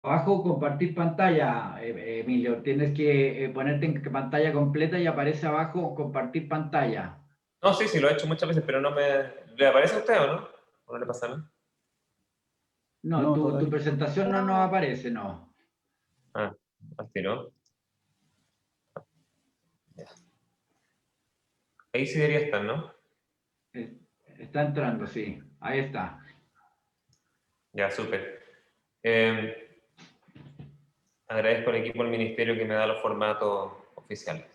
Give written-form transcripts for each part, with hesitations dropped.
Abajo compartir pantalla, Emilio. Tienes que ponerte en pantalla completa y aparece abajo compartir pantalla. No, sí, sí, lo he hecho muchas veces, pero no me... ¿Le aparece a usted o no? ¿O no le pasa nada? No, No, tu todavía. presentación no nos aparece, no. Ah, así no. Ya. Ahí sí debería estar, ¿no? Eh, Está entrando, sí. Ahí está. Ya, súper. Agradezco al equipo del ministerio que me da los formatos oficiales,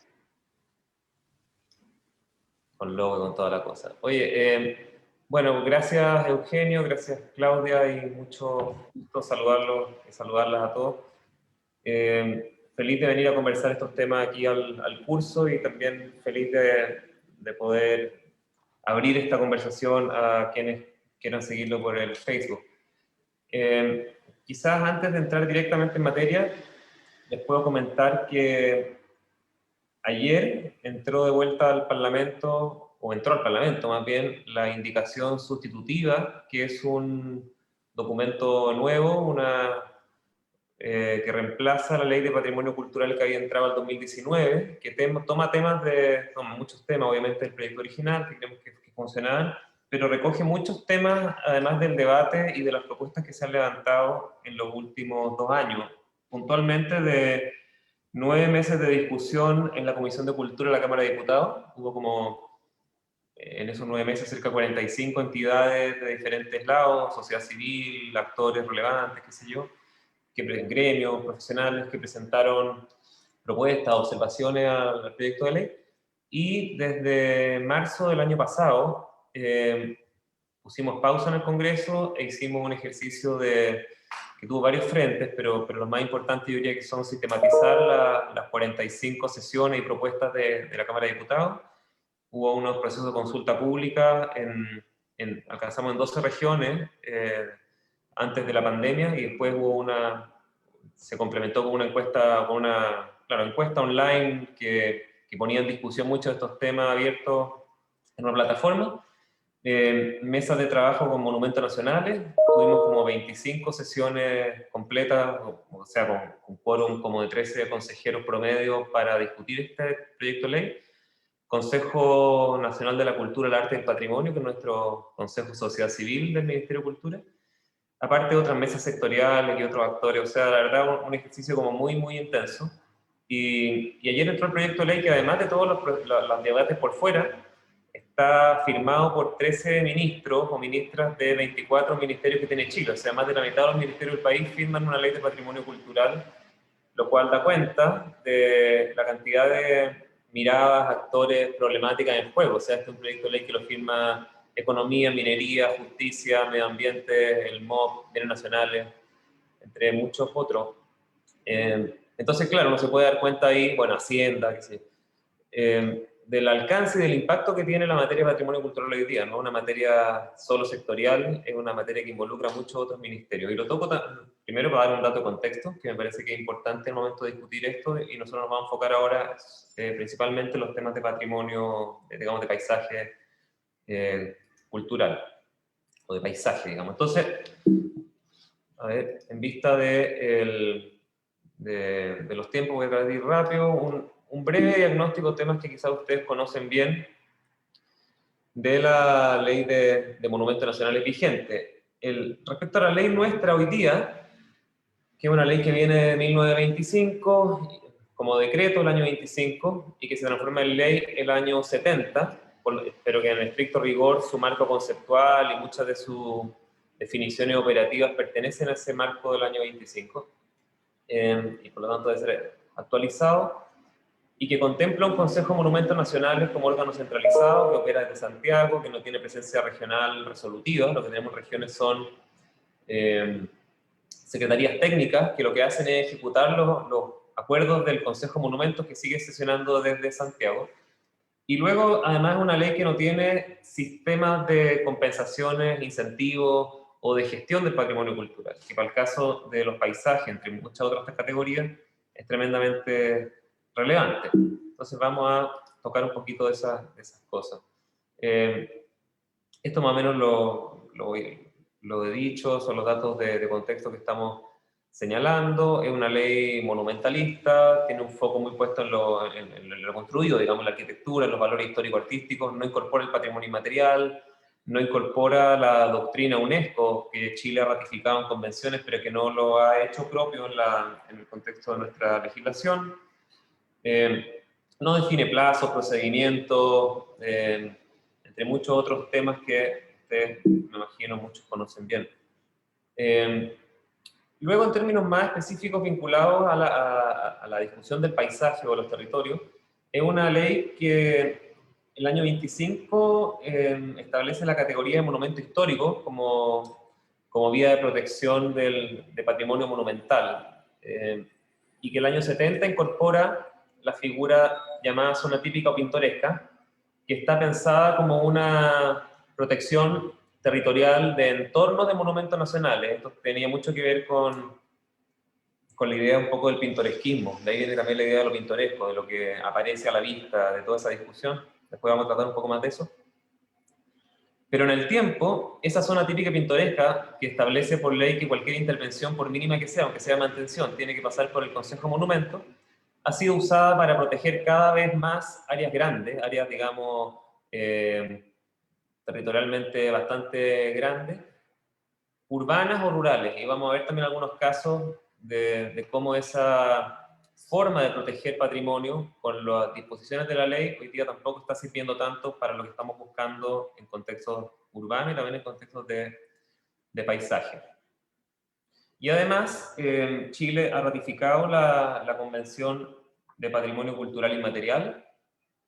con logo y con toda la cosa. Oye, bueno, gracias Eugenio, gracias Claudia y mucho gusto saludarlos y saludarlas a todos. Feliz de venir a conversar estos temas aquí al curso y también feliz de poder abrir esta conversación a quienes quieran seguirlo por el Facebook. Quizás antes de entrar directamente en materia, les puedo comentar que ayer entró de vuelta al Parlamento, o entró al Parlamento más bien, la indicación sustitutiva, que es un documento nuevo, que reemplaza la Ley de Patrimonio Cultural que había entrado en 2019, que toma muchos temas, obviamente, del proyecto original, que creemos que funcionaban, pero recoge muchos temas, además del debate y de las propuestas que se han levantado en los últimos 2 años, puntualmente de 9 meses de discusión en la Comisión de Cultura de la Cámara de Diputados. Hubo como, en esos 9 meses, cerca de 45 entidades de diferentes lados, sociedad civil, actores relevantes, qué sé yo, gremios, profesionales que presentaron propuestas, observaciones al proyecto de ley. Y desde marzo del año pasado pusimos pausa en el Congreso e hicimos un ejercicio que tuvo varios frentes, pero los más importantes yo diría que son sistematizar las 45 sesiones y propuestas de la Cámara de Diputados. Hubo unos procesos de consulta pública, alcanzamos en 12 regiones antes de la pandemia, y después se complementó con una encuesta, claro, encuesta online que ponía en discusión muchos de estos temas abiertos en una plataforma. Mesas de trabajo con monumentos nacionales, tuvimos como 25 sesiones completas, o sea, con quórum como de 13 consejeros promedio para discutir este proyecto de ley. Consejo Nacional de la Cultura, el Arte y el Patrimonio, que es nuestro Consejo de Sociedad Civil del Ministerio de Cultura, aparte de otras mesas sectoriales y otros actores. O sea, la verdad, un ejercicio como muy, muy intenso. Y ayer entró el proyecto de ley que, además de todos los debates por fuera, está firmado por 13 ministros o ministras de 24 ministerios que tiene Chile. O sea, más de la mitad de los ministerios del país firman una ley de patrimonio cultural, lo cual da cuenta de la cantidad de miradas, actores, problemáticas en juego. O sea, este es un proyecto de ley que lo firma economía, minería, justicia, medio ambiente, el MOB, bienes nacionales, entre muchos otros. Entonces, claro, uno se puede dar cuenta ahí, bueno, Hacienda, qué sé, del alcance y del impacto que tiene la materia de patrimonio cultural hoy día. No es una materia solo sectorial, es una materia que involucra a muchos otros ministerios. Y lo toco primero para dar un dato de contexto, que me parece que es importante en el momento de discutir esto, y nosotros nos vamos a enfocar ahora principalmente en los temas de patrimonio, digamos, de paisaje cultural, o de paisaje, digamos. Entonces, a ver, en vista de los tiempos, voy a ir rápido, un breve diagnóstico de temas que quizás ustedes conocen bien de la ley de monumentos nacionales vigente. Respecto a la ley nuestra hoy día, que es una ley que viene de 1925, como decreto el año 25, y que se transforma en ley el año 70, pero que en estricto rigor su marco conceptual y muchas de sus definiciones operativas pertenecen a ese marco del año 25, y por lo tanto debe ser actualizado, y que contempla un Consejo de Monumentos Nacionales como órgano centralizado que opera desde Santiago, que no tiene presencia regional resolutiva. Lo que tenemos en regiones son secretarías técnicas que lo que hacen es ejecutar los acuerdos del Consejo de Monumentos, que sigue sesionando desde Santiago. Y luego, además, es una ley que no tiene sistemas de compensaciones, incentivos o de gestión del patrimonio cultural, que para el caso de los paisajes, entre muchas otras categorías, es tremendamente relevante. Entonces vamos a tocar un poquito de esas cosas. Esto más o menos lo he dicho, son los datos de contexto que estamos señalando. Es una ley monumentalista, tiene un foco muy puesto en lo construido, digamos, la arquitectura, en los valores histórico-artísticos, no incorpora el patrimonio inmaterial, no incorpora la doctrina UNESCO, que Chile ha ratificado en convenciones, pero que no lo ha hecho propio en el contexto de nuestra legislación. No define plazos, procedimientos, entre muchos otros temas que ustedes, me imagino, muchos conocen bien. Luego, en términos más específicos vinculados a la discusión del paisaje o los territorios, es una ley que el año 25 establece la categoría de monumento histórico como vía de protección de patrimonio monumental, y que el año 70 incorpora la figura llamada zona típica o pintoresca, que está pensada como una protección territorial de entornos de monumentos nacionales. Esto tenía mucho que ver con la idea un poco del pintoresquismo, de ahí viene también la idea de lo pintoresco, de lo que aparece a la vista, de toda esa discusión. Después vamos a tratar un poco más de eso. Pero en el tiempo, esa zona típica pintoresca, que establece por ley que cualquier intervención, por mínima que sea, aunque sea mantención, tiene que pasar por el Consejo de Monumentos, ha sido usada para proteger cada vez más áreas grandes, áreas, digamos, territorialmente bastante grandes, urbanas o rurales. Y vamos a ver también algunos casos de cómo esa forma de proteger patrimonio con las disposiciones de la ley hoy día tampoco está sirviendo tanto para lo que estamos buscando en contextos urbanos y también en contextos de paisaje. Y además, Chile ha ratificado la Convención de Patrimonio Cultural Inmaterial,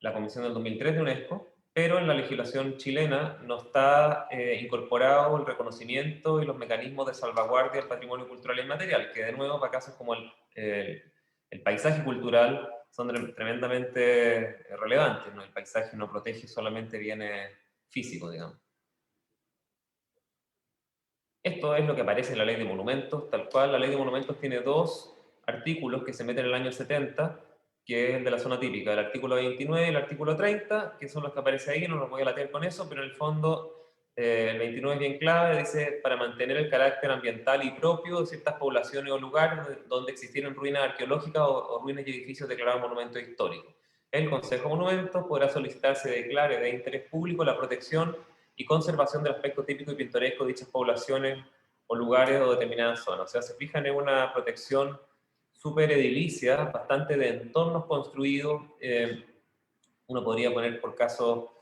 la Convención del 2003 de UNESCO, pero en la legislación chilena no está incorporado el reconocimiento y los mecanismos de salvaguardia del patrimonio cultural inmaterial, que de nuevo para casos como el paisaje cultural son tremendamente relevantes, ¿no? El paisaje no protege solamente bienes físicos, digamos. Esto es lo que aparece en la Ley de Monumentos, tal cual. La Ley de Monumentos tiene dos artículos que se meten en el año 70, que es el de la zona típica, el artículo 29 y el artículo 30, que son los que aparecen ahí, no los voy a latear con eso, pero en el fondo el 29 es bien clave, dice, para mantener el carácter ambiental y propio de ciertas poblaciones o lugares donde existieron ruinas arqueológicas o ruinas y edificios declarados monumentos históricos. El Consejo de Monumentos podrá solicitar se declare de interés público la protección y conservación del aspecto típico y pintoresco de dichas poblaciones o lugares o determinadas zonas. O sea, se fijan en una protección súper edilicia, bastante de entornos construidos. Uno podría poner por caso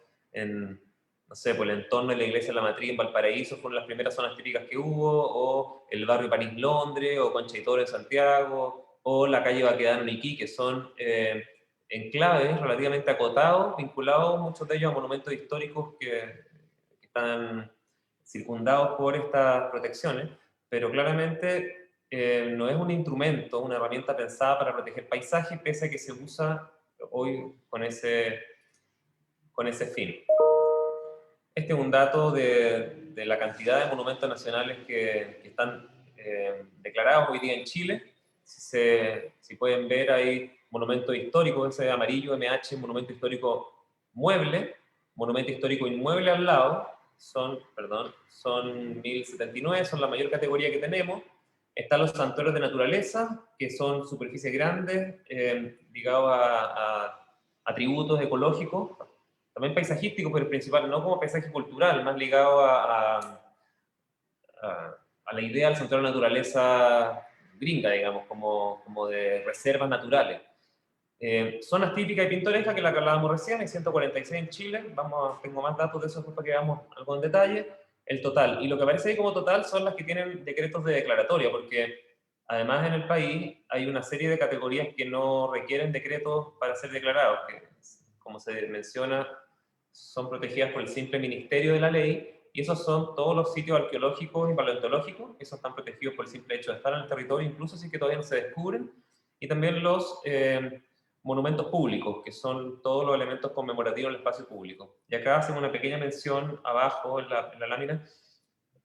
no sé, por el entorno de la iglesia de la Matriz en Valparaíso, fueron las primeras zonas típicas que hubo, o el barrio París-Londres, o Concha y Toro en Santiago, o la calle Baquedano en Iquique, que son enclaves relativamente acotados, vinculados muchos de ellos a monumentos históricos que están circundados por estas protecciones, pero claramente no es un instrumento, una herramienta pensada para proteger paisajes, pese a que se usa hoy con ese fin. Este es un dato de la cantidad de monumentos nacionales que están declarados hoy día en Chile. Si pueden ver, hay monumentos históricos, ese amarillo, MH, monumento histórico mueble, monumento histórico inmueble al lado, son 1079, son la mayor categoría que tenemos. Están los santuarios de naturaleza, que son superficies grandes, ligados a atributos ecológicos, también paisajísticos, pero principal, no como paisaje cultural, más ligado a la idea del santuario de naturaleza gringa, digamos, como de reservas naturales. Zonas típicas y pintorescas, que la que hablábamos recién, hay 146 en Chile, tengo más datos de eso para que veamos algo en detalle, el total. Y lo que aparece ahí como total son las que tienen decretos de declaratoria, porque además en el país hay una serie de categorías que no requieren decretos para ser declarados, que como se menciona, son protegidas por el simple ministerio de la ley, y esos son todos los sitios arqueológicos y paleontológicos, esos están protegidos por el simple hecho de estar en el territorio, incluso si es que todavía no se descubren, y también los monumentos públicos, que son todos los elementos conmemorativos en el espacio público. Y acá hacemos una pequeña mención abajo en la lámina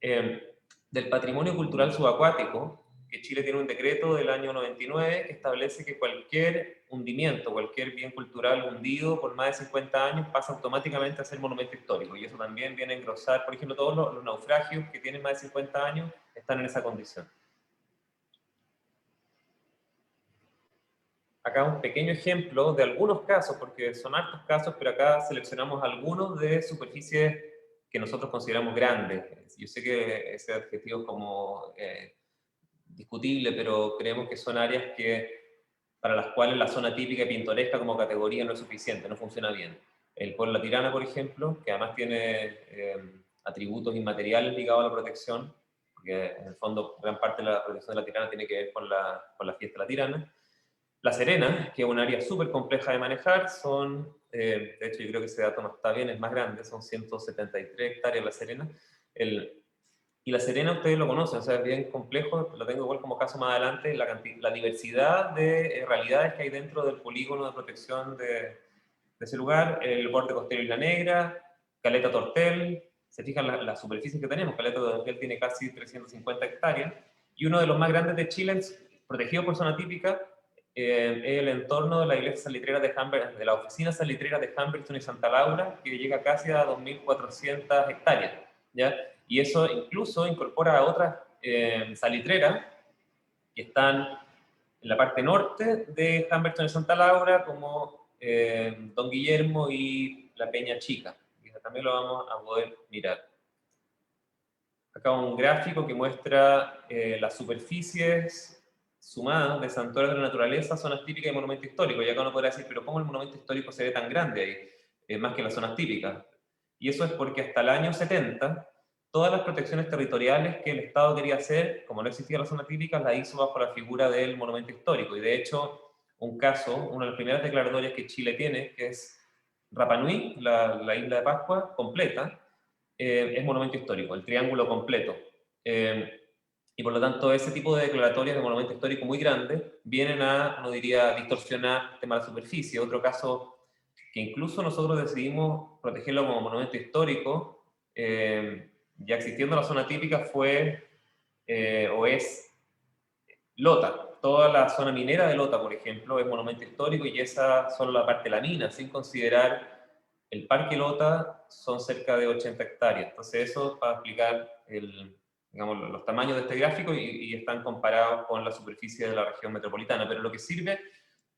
del patrimonio cultural subacuático, que Chile tiene un decreto del año 99 que establece que cualquier hundimiento, cualquier bien cultural hundido por más de 50 años pasa automáticamente a ser monumento histórico. Y eso también viene a engrosar, por ejemplo, todos los naufragios que tienen más de 50 años están en esa condición. acá un pequeño ejemplo de algunos casos, porque son hartos casos, pero acá seleccionamos algunos de superficies que nosotros consideramos grandes. Yo sé que ese adjetivo es como discutible, pero creemos que son áreas para las cuales la zona típica y pintoresca como categoría no es suficiente, no funciona bien. El Pueblo La Tirana, por ejemplo, que además tiene atributos inmateriales ligados a la protección, porque en el fondo gran parte de la protección de La Tirana tiene que ver con la fiesta de La Tirana. La Serena, que es un área súper compleja de manejar, de hecho yo creo que ese dato no está bien, es más grande, son 173 hectáreas La Serena. Y La Serena ustedes lo conocen, o sea, es bien complejo, lo tengo igual como caso más adelante, la diversidad de realidades que hay dentro del polígono de protección de ese lugar, el borde costero Isla Negra, Caleta Tortel, se fijan las superficies que tenemos, Caleta Tortel tiene casi 350 hectáreas, y uno de los más grandes de Chile, protegido por zona típica, es el entorno de la iglesia salitrera de la oficina salitrera de Humberton y Santa Laura, que llega casi a 2.400 hectáreas, ¿ya? Y eso incluso incorpora a otras salitreras que están en la parte norte de Humberton y Santa Laura, como Don Guillermo y la Peña Chica. Y también lo vamos a poder mirar. Acá un gráfico que muestra las superficies sumadas de santuarios de la naturaleza, zonas típicas y monumentos históricos. Y acá uno podrá decir, pero ¿cómo el monumento histórico se ve tan grande ahí? Más que las zonas típicas. Y eso es porque hasta el año 70, todas las protecciones territoriales que el Estado quería hacer, como no existía la zona típica, la hizo bajo la figura del monumento histórico. Y de hecho, una de las primeras declaratorias que Chile tiene, que es Rapa Nui, la isla de Pascua, completa, es monumento histórico, el triángulo completo. Y por lo tanto, ese tipo de declaratorias de monumento histórico muy grandes vienen a, no diría, distorsionar el tema de la superficie. Otro caso que incluso nosotros decidimos protegerlo como monumento histórico, ya existiendo la zona típica, fue o es Lota. Toda la zona minera de Lota, por ejemplo, es monumento histórico y esa solo la parte de la mina, sin considerar el Parque Lota, son cerca de 80 hectáreas. Entonces eso para explicar digamos, los tamaños de este gráfico y están comparados con la superficie de la región metropolitana. Pero lo que sirve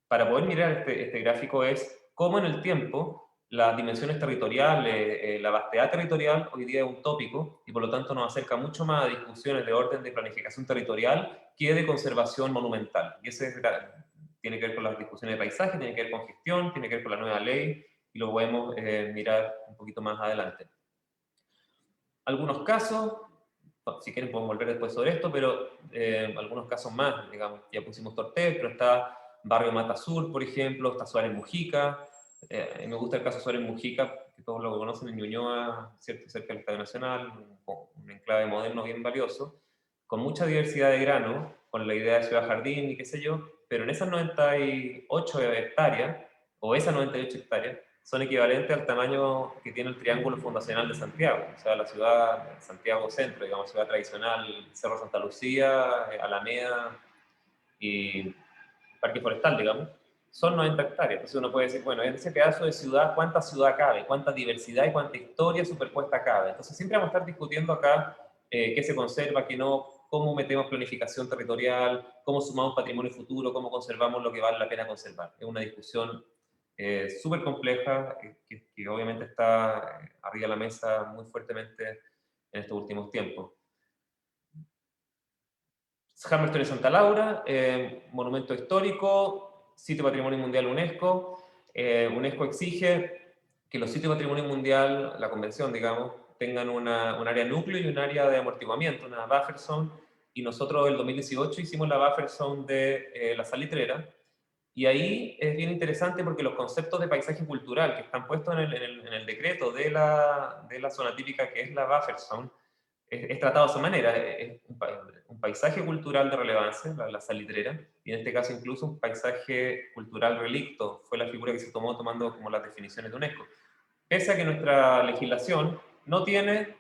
para poder mirar este gráfico es cómo en el tiempo las dimensiones territoriales, la vastedad territorial hoy día es un tópico y por lo tanto nos acerca mucho más a discusiones de orden de planificación territorial que de conservación monumental. Y ese tiene que ver con las discusiones de paisaje, tiene que ver con gestión, tiene que ver con la nueva ley y lo podemos mirar un poquito más adelante. Algunos casos, si quieren podemos volver después sobre esto, pero algunos casos más, digamos, ya pusimos Tortel, pero está Barrio Mata Sur, por ejemplo, está Suárez Mujica. Me gusta el caso Suárez Mujica, que todos lo conocen en Ñuñoa, ¿cierto? Cerca del Estadio Nacional, un enclave moderno bien valioso, con mucha diversidad de grano, con la idea de ciudad jardín y qué sé yo, pero en esas 98 hectáreas, o esas 98 hectáreas, son equivalentes al tamaño que tiene el triángulo fundacional de Santiago, o sea, la ciudad Santiago Centro, digamos, ciudad tradicional, Cerro Santa Lucía, Alameda y Parque Forestal, digamos, son 90 hectáreas. Entonces uno puede decir, bueno, en ese pedazo de ciudad, ¿cuánta ciudad cabe? ¿Cuánta diversidad y cuánta historia superpuesta cabe? Entonces siempre vamos a estar discutiendo acá qué se conserva, qué no, cómo metemos planificación territorial, cómo sumamos patrimonio futuro, cómo conservamos lo que vale la pena conservar. Es una discusión súper compleja que obviamente está arriba de la mesa muy fuertemente en estos últimos tiempos. Humberton y Santa Laura, monumento histórico, sitio patrimonio mundial UNESCO. UNESCO exige que los sitios de patrimonio mundial, la convención, digamos, tengan un área núcleo y un área de amortiguamiento, una buffer zone, y nosotros en el 2018 hicimos la buffer zone de la Salitrera, y ahí es bien interesante porque los conceptos de paisaje cultural que están puestos en el decreto de la zona típica, que es la buffer zone, es tratado de esa manera. Es un paisaje cultural de relevancia, la salitrera, y en este caso incluso un paisaje cultural relicto, fue la figura que se tomó tomando como las definiciones de UNESCO. Pese a que nuestra legislación no tiene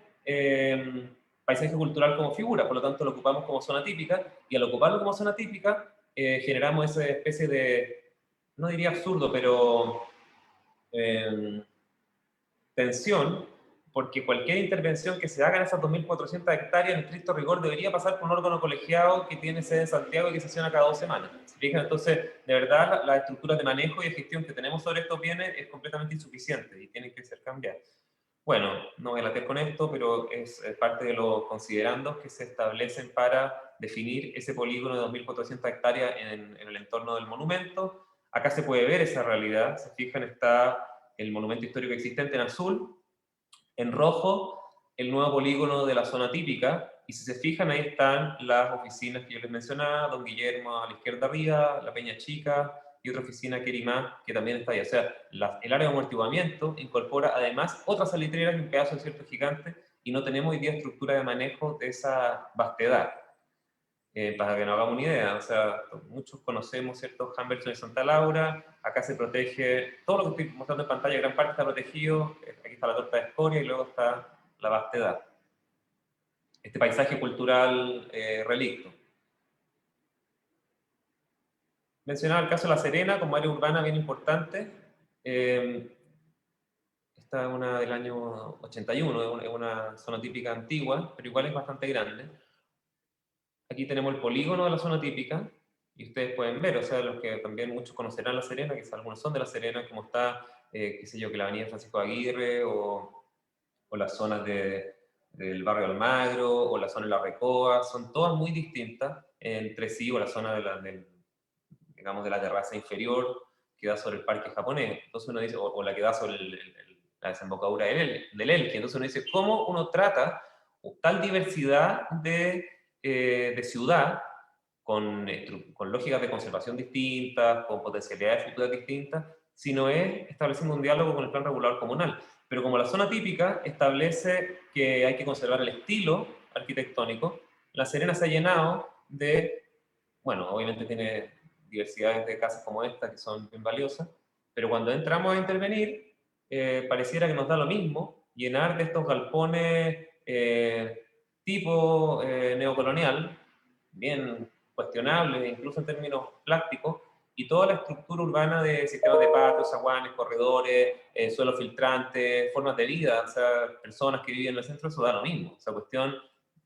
paisaje cultural como figura, por lo tanto lo ocupamos como zona típica, y al ocuparlo como zona típica generamos esa especie de, no diría absurdo, pero tensión porque cualquier intervención que se haga en esas 2.400 hectáreas, en estricto rigor, debería pasar por un órgano colegiado que tiene sede en Santiago y que sesiona cada 2 semanas. ¿Se fijan? Entonces, de verdad, las estructuras de manejo y de gestión que tenemos sobre estos bienes es completamente insuficiente y tienen que ser cambiadas. Bueno, no voy a latir con esto, pero es parte de los considerandos que se establecen para definir ese polígono de 2.400 hectáreas en el entorno del monumento. Acá se puede ver esa realidad. Se fijan, está el monumento histórico existente en azul, en rojo el nuevo polígono de la zona típica, y si se fijan ahí están las oficinas que yo les mencionaba, Don Guillermo a la izquierda arriba, la Peña Chica, y otra oficina Querimá, que también está ahí. O sea, el área de amortiguamiento incorpora además otras salitreras y un pedazo de desierto gigante, y no tenemos hoy día estructura de manejo de esa vastedad. Para que nos hagamos una idea, o sea, muchos conocemos, ¿cierto? Humberton y Santa Laura, acá se protege, todo lo que estoy mostrando en pantalla, gran parte está protegido, aquí está la torta de escoria y luego está la vastedad. Este paisaje cultural relicto. Mencionaba el caso de La Serena como área urbana bien importante. Esta es una del año 81, es una zona típica antigua, pero igual es bastante grande. Aquí tenemos el polígono de la zona típica, y ustedes pueden ver, o sea, los que también muchos conocerán La Serena, que algunos son de La Serena, como está, qué sé yo, que la avenida Francisco Aguirre, o las zonas del barrio Almagro, o la zona de La Recoba, son todas muy distintas entre sí, o la zona digamos, de la terraza inferior, que da sobre el parque japonés. Entonces uno dice, o la que da sobre la desembocadura del Elqui. Entonces uno dice, ¿cómo uno trata tal diversidad de ciudad con lógicas de conservación distintas, con potencialidades futuras distintas, si no es estableciendo un diálogo con el plan regulador comunal? Pero como la zona típica establece que hay que conservar el estilo arquitectónico, La Serena se ha llenado de, bueno, obviamente tiene diversidades de casas como esta que son bien valiosas, pero cuando entramos a intervenir, pareciera que nos da lo mismo llenar de estos galpones tipo neocolonial, bien cuestionables, incluso en términos plásticos, y toda la estructura urbana de sistemas de patios, zaguanes, corredores, suelos filtrantes, formas de vida, o sea, personas que viven en el centro, eso da lo mismo. Esa cuestión,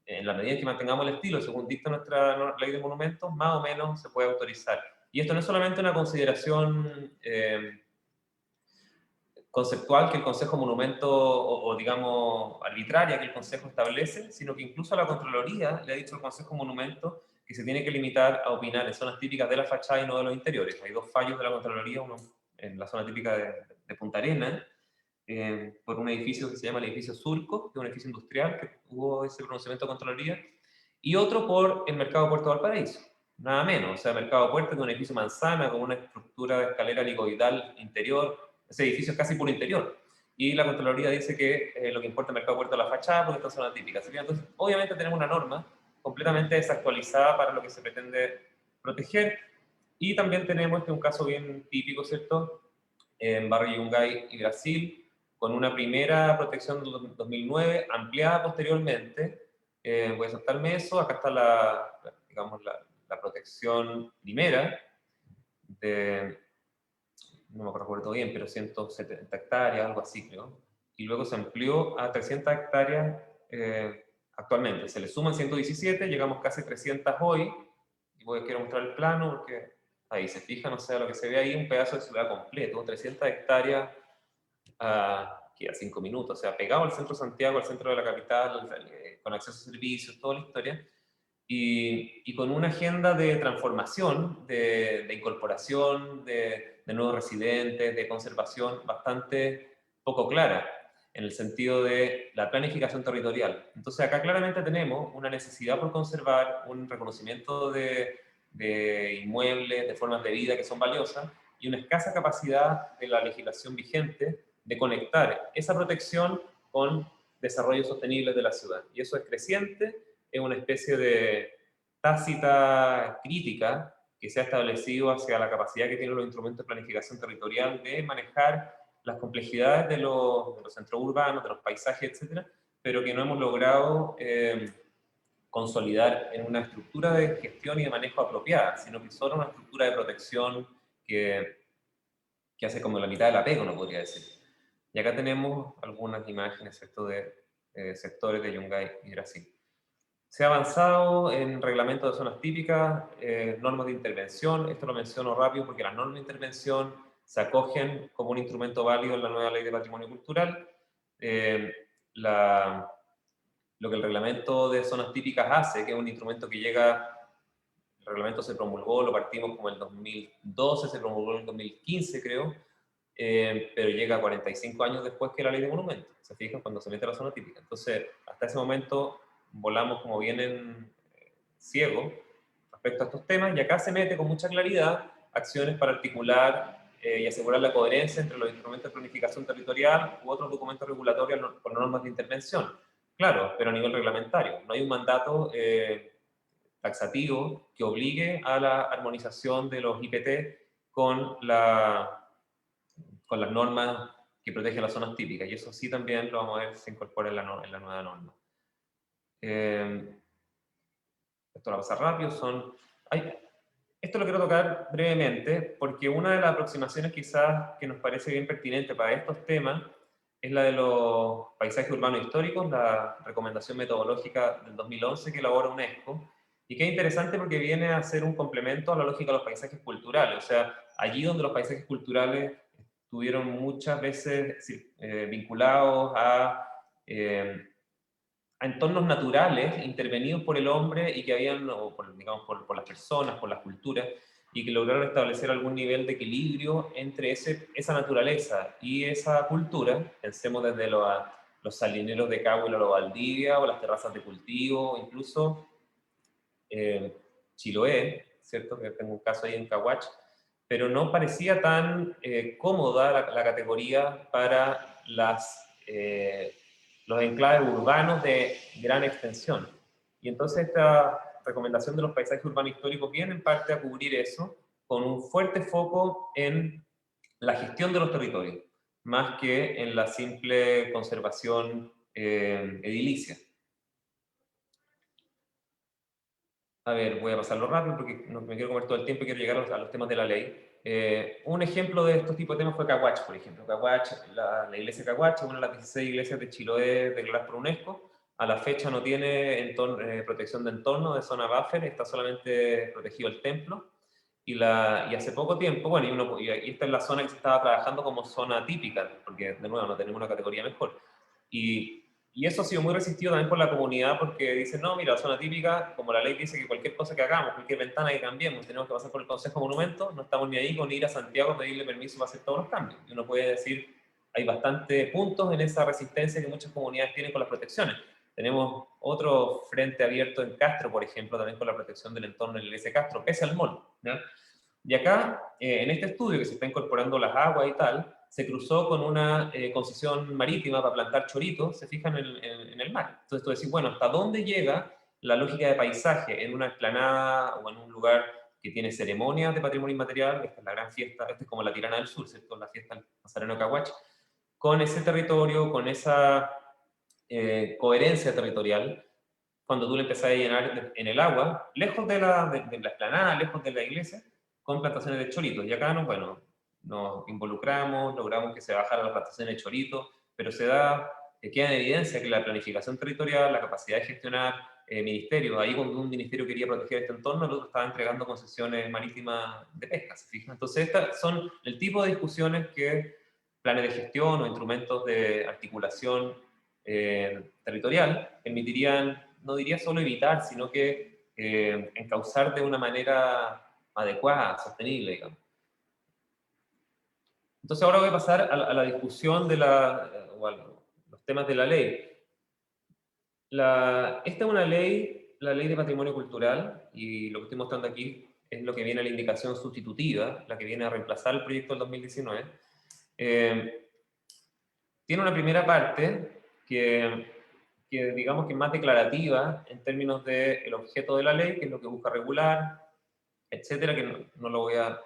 en la medida en que mantengamos el estilo, según dicta nuestra ley de monumentos, más o menos se puede autorizar. Y esto no es solamente una consideración conceptual que el Consejo Monumento, o digamos arbitraria que el Consejo establece, sino que incluso a la Contraloría le ha dicho al Consejo Monumento que se tiene que limitar a opinar en zonas típicas de la fachada y no de los interiores. Hay 2 fallos de la Contraloría, uno en la zona típica de Punta Arenas, por un edificio que se llama el edificio Surco, que es un edificio industrial que tuvo ese pronunciamiento de Contraloría, y otro por el Mercado Puerto Valparaíso, nada menos. O sea, Mercado Puerto es un edificio manzana con una estructura de escalera helicoidal interior, ese edificio es casi puro interior. Y la Contraloría dice que lo que importa el Mercado Puerto es la fachada, porque esta es zona típica. Entonces, obviamente tenemos una norma completamente desactualizada para lo que se pretende proteger. Y también tenemos un caso bien típico, ¿cierto? En Barrio Yungay y Brasil, con una primera protección del 2009, ampliada posteriormente. Voy a saltarme eso. Acá está digamos, la protección primera de, no me recuerdo bien, pero 170 hectáreas, algo así creo, y luego se amplió a 300 hectáreas actualmente. Se le suman 117, llegamos casi 300 hoy, y quiero mostrar el plano porque ahí se fijan, o sea, lo que se ve ahí es un pedazo de ciudad completo, 300 hectáreas que a 5 minutos, o sea, pegado al centro de Santiago, al centro de la capital, con acceso a servicios, toda la historia. Y con una agenda de transformación, de incorporación de nuevos residentes, de conservación bastante poco clara, en el sentido de la planificación territorial. Entonces acá claramente tenemos una necesidad por conservar, un reconocimiento de inmuebles, de formas de vida que son valiosas, y una escasa capacidad de la legislación vigente de conectar esa protección con desarrollo sostenible de la ciudad. Y eso es creciente, es una especie de tácita crítica que se ha establecido hacia la capacidad que tienen los instrumentos de planificación territorial de manejar las complejidades de los centros urbanos, de los paisajes, etcétera, pero que no hemos logrado consolidar en una estructura de gestión y de manejo apropiada, sino que solo una estructura de protección que hace como la mitad de la pega, uno podría decir. Y acá tenemos algunas imágenes, ¿cierto?, de sectores de Yungay y Brasil. Se ha avanzado en reglamentos de zonas típicas, normas de intervención. Esto lo menciono rápido porque las normas de intervención se acogen como un instrumento válido en la nueva Ley de Patrimonio Cultural. Lo que el reglamento de zonas típicas hace, que es un instrumento que llega, el reglamento se promulgó, lo partimos como en el 2012, se promulgó en el 2015 creo, pero llega 45 años después que la Ley de Monumentos, se fijan, cuando se mete la zona típica. Entonces, hasta ese momento volamos como vienen ciegos respecto a estos temas, y acá se mete con mucha claridad acciones para articular y asegurar la coherencia entre los instrumentos de planificación territorial u otros documentos regulatorios con normas de intervención. Claro, pero a nivel reglamentario. No hay un mandato taxativo que obligue a la armonización de los IPT con las normas que protegen las zonas típicas. Y eso sí también lo vamos a ver, se incorpora en la nueva norma. Esto lo va a pasar rápido. Esto lo quiero tocar brevemente, porque una de las aproximaciones quizás que nos parece bien pertinente para estos temas es la de los paisajes urbanos históricos, la recomendación metodológica del 2011 que elabora UNESCO, y que es interesante porque viene a ser un complemento a la lógica de los paisajes culturales. O sea, allí donde los paisajes culturales estuvieron muchas veces vinculados a entornos naturales intervenidos por el hombre y que habían, o por, digamos, por las personas, por las culturas, y que lograron establecer algún nivel de equilibrio entre esa naturaleza y esa cultura. Pensemos desde los salineros de Cabo y Loro Valdivia, o las terrazas de cultivo, o incluso Chiloé, ¿cierto? Que tengo un caso ahí en Caguach, pero no parecía tan cómoda la categoría para los enclaves urbanos de gran extensión. Y entonces esta recomendación de los paisajes urbanos históricos viene en parte a cubrir eso, con un fuerte foco en la gestión de los territorios, más que en la simple conservación edilicia. A ver, voy a pasarlo rápido porque no me quiero comer todo el tiempo y quiero llegar a los temas de la ley. Un ejemplo de estos tipos de temas fue Caguach, por ejemplo. Caguach, la iglesia de Caguach, una de las 16 iglesias de Chiloé declaradas por UNESCO. A la fecha no tiene protección de entorno, de zona buffer, está solamente protegido el templo. Y hace poco tiempo, bueno, y esta es la zona que se estaba trabajando como zona típica, porque de nuevo no tenemos una categoría mejor. Y eso ha sido muy resistido también por la comunidad, porque dicen, no, mira, la zona típica, como la ley dice que cualquier cosa que hagamos, cualquier ventana que cambiemos, tenemos que pasar por el Consejo de Monumentos, no estamos ni ahí con ir a Santiago a pedirle permiso para hacer todos los cambios. Y uno puede decir, hay bastantes puntos en esa resistencia que muchas comunidades tienen con las protecciones. Tenemos otro frente abierto en Castro, por ejemplo, también con la protección del entorno de la iglesia de Castro, pese al mall, ¿ya? Y acá, en este estudio que se está incorporando las aguas y tal, se cruzó con una concesión marítima para plantar choritos, se fijan en el mar. Entonces tú decís, bueno, ¿hasta dónde llega la lógica de paisaje en una explanada o en un lugar que tiene ceremonias de patrimonio inmaterial? Esta es la gran fiesta, esta es como la Tirana del Sur, ¿cierto? La fiesta del Nazareno de Caguach, con ese territorio, con esa coherencia territorial, cuando tú le empezás a llenar en el agua, lejos de la explanada, lejos de la iglesia, con plantaciones de choritos. Y acá nos involucramos, logramos que se bajara la plantación de choritos, pero queda en evidencia que la planificación territorial, la capacidad de gestionar ministerios, ahí cuando un ministerio quería proteger este entorno, el otro estaba entregando concesiones marítimas de pesca, ¿se fijan? Entonces estas son el tipo de discusiones que planes de gestión o instrumentos de articulación territorial permitirían, no diría solo evitar, sino que encauzar de una manera adecuada, sostenible, digamos. Entonces ahora voy a pasar a la discusión de los temas de la ley. Esta es una ley, la ley de patrimonio cultural, y lo que estoy mostrando aquí es lo que viene a la indicación sustitutiva, la que viene a reemplazar el proyecto del 2019. Tiene una primera parte que digamos que es más declarativa en términos del objeto de la ley, que es lo que busca regular, etcétera, que no lo voy a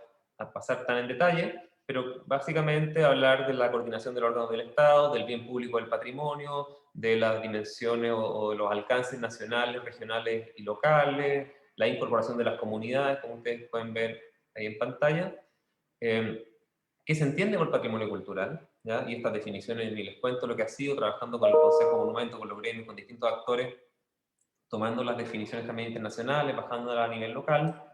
pasar tan en detalle, pero básicamente hablar de la coordinación del órgano del Estado, del bien público del patrimonio, de las dimensiones o de los alcances nacionales, regionales y locales, la incorporación de las comunidades, como ustedes pueden ver ahí en pantalla. ¿Qué se entiende por patrimonio cultural? ¿ya? Y estas definiciones, ni les cuento lo que ha sido, trabajando con el Consejo de Monumentos, con los gremios, con distintos actores, tomando las definiciones también internacionales, bajándolas a nivel local.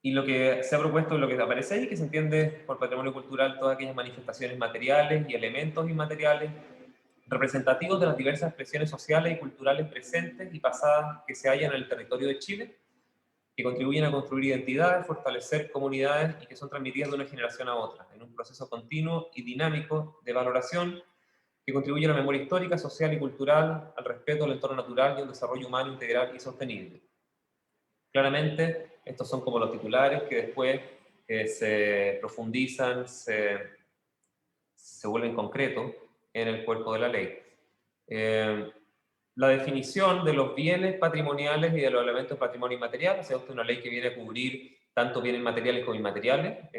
Y lo que se ha propuesto, lo que aparece ahí, que se entiende por patrimonio cultural todas aquellas manifestaciones materiales y elementos inmateriales representativos de las diversas expresiones sociales y culturales presentes y pasadas que se hallan en el territorio de Chile, que contribuyen a construir identidades, fortalecer comunidades y que son transmitidas de una generación a otra, en un proceso continuo y dinámico de valoración que contribuye a la memoria histórica, social y cultural, al respeto al entorno natural y a un desarrollo humano integral y sostenible. Claramente, estos son como los titulares que después se profundizan, se vuelven concretos en el cuerpo de la ley. La definición de los bienes patrimoniales y de los elementos de patrimonio inmaterial, o sea, esta es una ley que viene a cubrir tanto bienes materiales como inmateriales,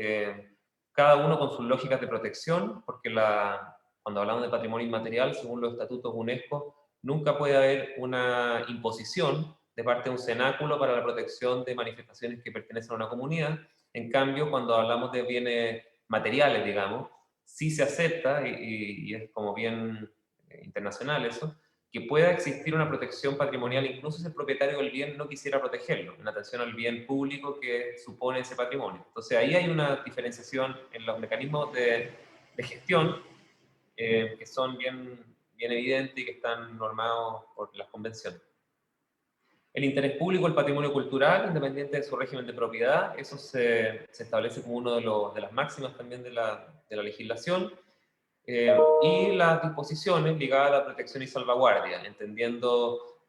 cada uno con sus lógicas de protección, porque cuando hablamos de patrimonio inmaterial, según los estatutos UNESCO, nunca puede haber una imposición de parte de un cenáculo para la protección de manifestaciones que pertenecen a una comunidad. En cambio, cuando hablamos de bienes materiales, digamos, sí se acepta, y es como bien internacional eso, que pueda existir una protección patrimonial, incluso si el propietario del bien no quisiera protegerlo, en atención al bien público que supone ese patrimonio. Entonces ahí hay una diferenciación en los mecanismos de gestión que son bien evidentes y que están normados por las convenciones. El interés público, el patrimonio cultural, independiente de su régimen de propiedad, eso se establece como uno de las máximas también de la legislación. Y las disposiciones ligadas a la protección y salvaguardia, entendiendo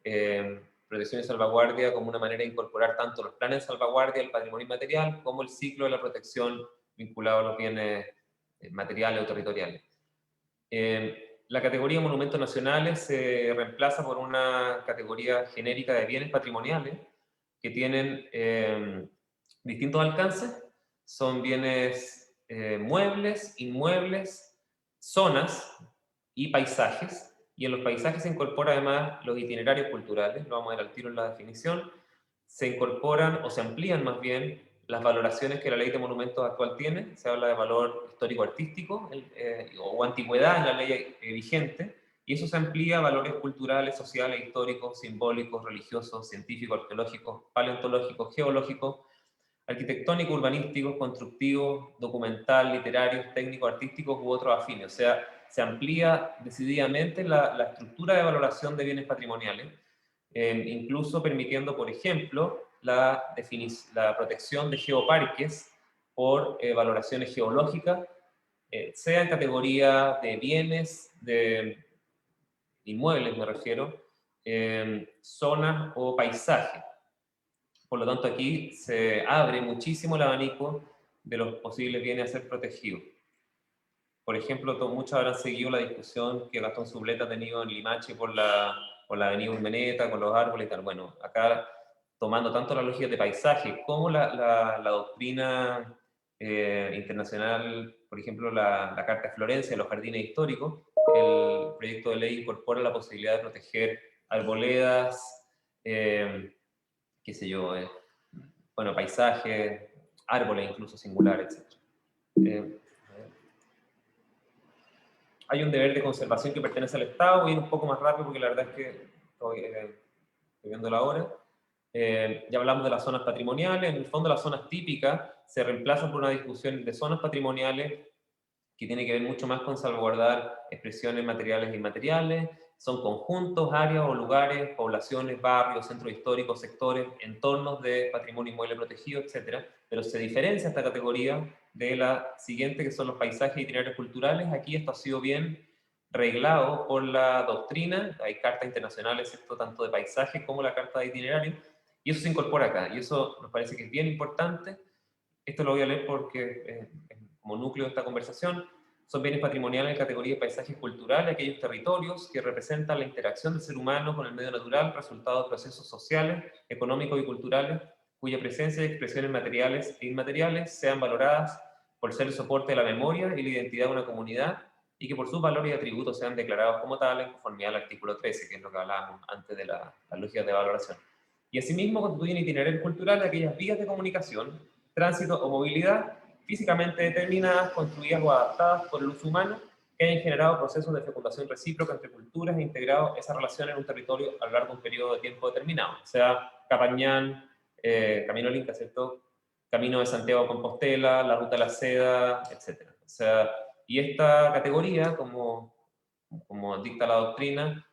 protección y salvaguardia como una manera de incorporar tanto los planes de salvaguardia del patrimonio inmaterial como el ciclo de la protección vinculado a los bienes materiales o territoriales. La categoría de monumentos nacionales se reemplaza por una categoría genérica de bienes patrimoniales que tienen distintos alcances. Son bienes muebles, inmuebles, zonas y paisajes. Y en los paisajes se incorpora además los itinerarios culturales, lo vamos a ver al tiro en la definición. Se incorporan o se amplían más bien las valoraciones que la ley de monumentos actual tiene. Se habla de valor histórico-artístico o antigüedad en la ley vigente, y eso se amplía a valores culturales, sociales, históricos, simbólicos, religiosos, científicos, arqueológicos, paleontológicos, geológicos, arquitectónicos, urbanísticos, constructivos, documental, literarios, técnicos, artísticos u otros afines. O sea, se amplía decididamente la estructura de valoración de bienes patrimoniales, incluso permitiendo, por ejemplo, la protección de geoparques por valoraciones geológicas, sea en categoría de bienes, de inmuebles me refiero, zonas o paisajes. Por lo tanto, aquí se abre muchísimo el abanico de los posibles bienes a ser protegidos. Por ejemplo, muchos habrán seguido la discusión que Gastón Subleta ha tenido en Limache por la avenida Urmeneta, con los árboles y tal. Bueno, acá, tomando tanto la lógica de paisaje como la doctrina internacional, por ejemplo, la Carta de Florencia de los jardines históricos, el proyecto de ley incorpora la posibilidad de proteger arboledas, qué sé yo, bueno, paisajes, árboles incluso singulares, etc. Hay un deber de conservación que pertenece al Estado. Voy a ir un poco más rápido porque la verdad es que estoy viendo la hora. Ya hablamos de las zonas patrimoniales. En el fondo, las zonas típicas se reemplazan por una discusión de zonas patrimoniales que tiene que ver mucho más con salvaguardar expresiones materiales e inmateriales. Son conjuntos, áreas o lugares, poblaciones, barrios, centros históricos, sectores, entornos de patrimonio inmueble protegido, etc. Pero se diferencia esta categoría de la siguiente, que son los paisajes y itinerarios culturales. Aquí esto ha sido bien reglado por la doctrina. Hay cartas internacionales, ¿cierto?, tanto de paisajes como la carta de itinerario, y eso se incorpora acá, y eso nos parece que es bien importante. Esto lo voy a leer porque como núcleo de esta conversación. Son bienes patrimoniales en categoría de paisajes culturales, aquellos territorios que representan la interacción del ser humano con el medio natural, resultado de procesos sociales, económicos y culturales, cuya presencia y expresiones materiales e inmateriales sean valoradas por ser el soporte de la memoria y la identidad de una comunidad, y que por sus valores y atributos sean declarados como tales en conformidad al artículo 13, que es lo que hablábamos antes de la lógica de valoración. Y asimismo constituyen itinerarios culturales aquellas vías de comunicación, tránsito o movilidad físicamente determinadas, construidas o adaptadas por el uso humano, que hayan generado procesos de fecundación recíproca entre culturas e integrado esa relación en un territorio a lo largo de un periodo de tiempo determinado. O sea, Capañán, Camino al Inca, ¿cierto? Camino de Santiago a Compostela, la Ruta de la Seda, etc. O sea, y esta categoría, como dicta la doctrina,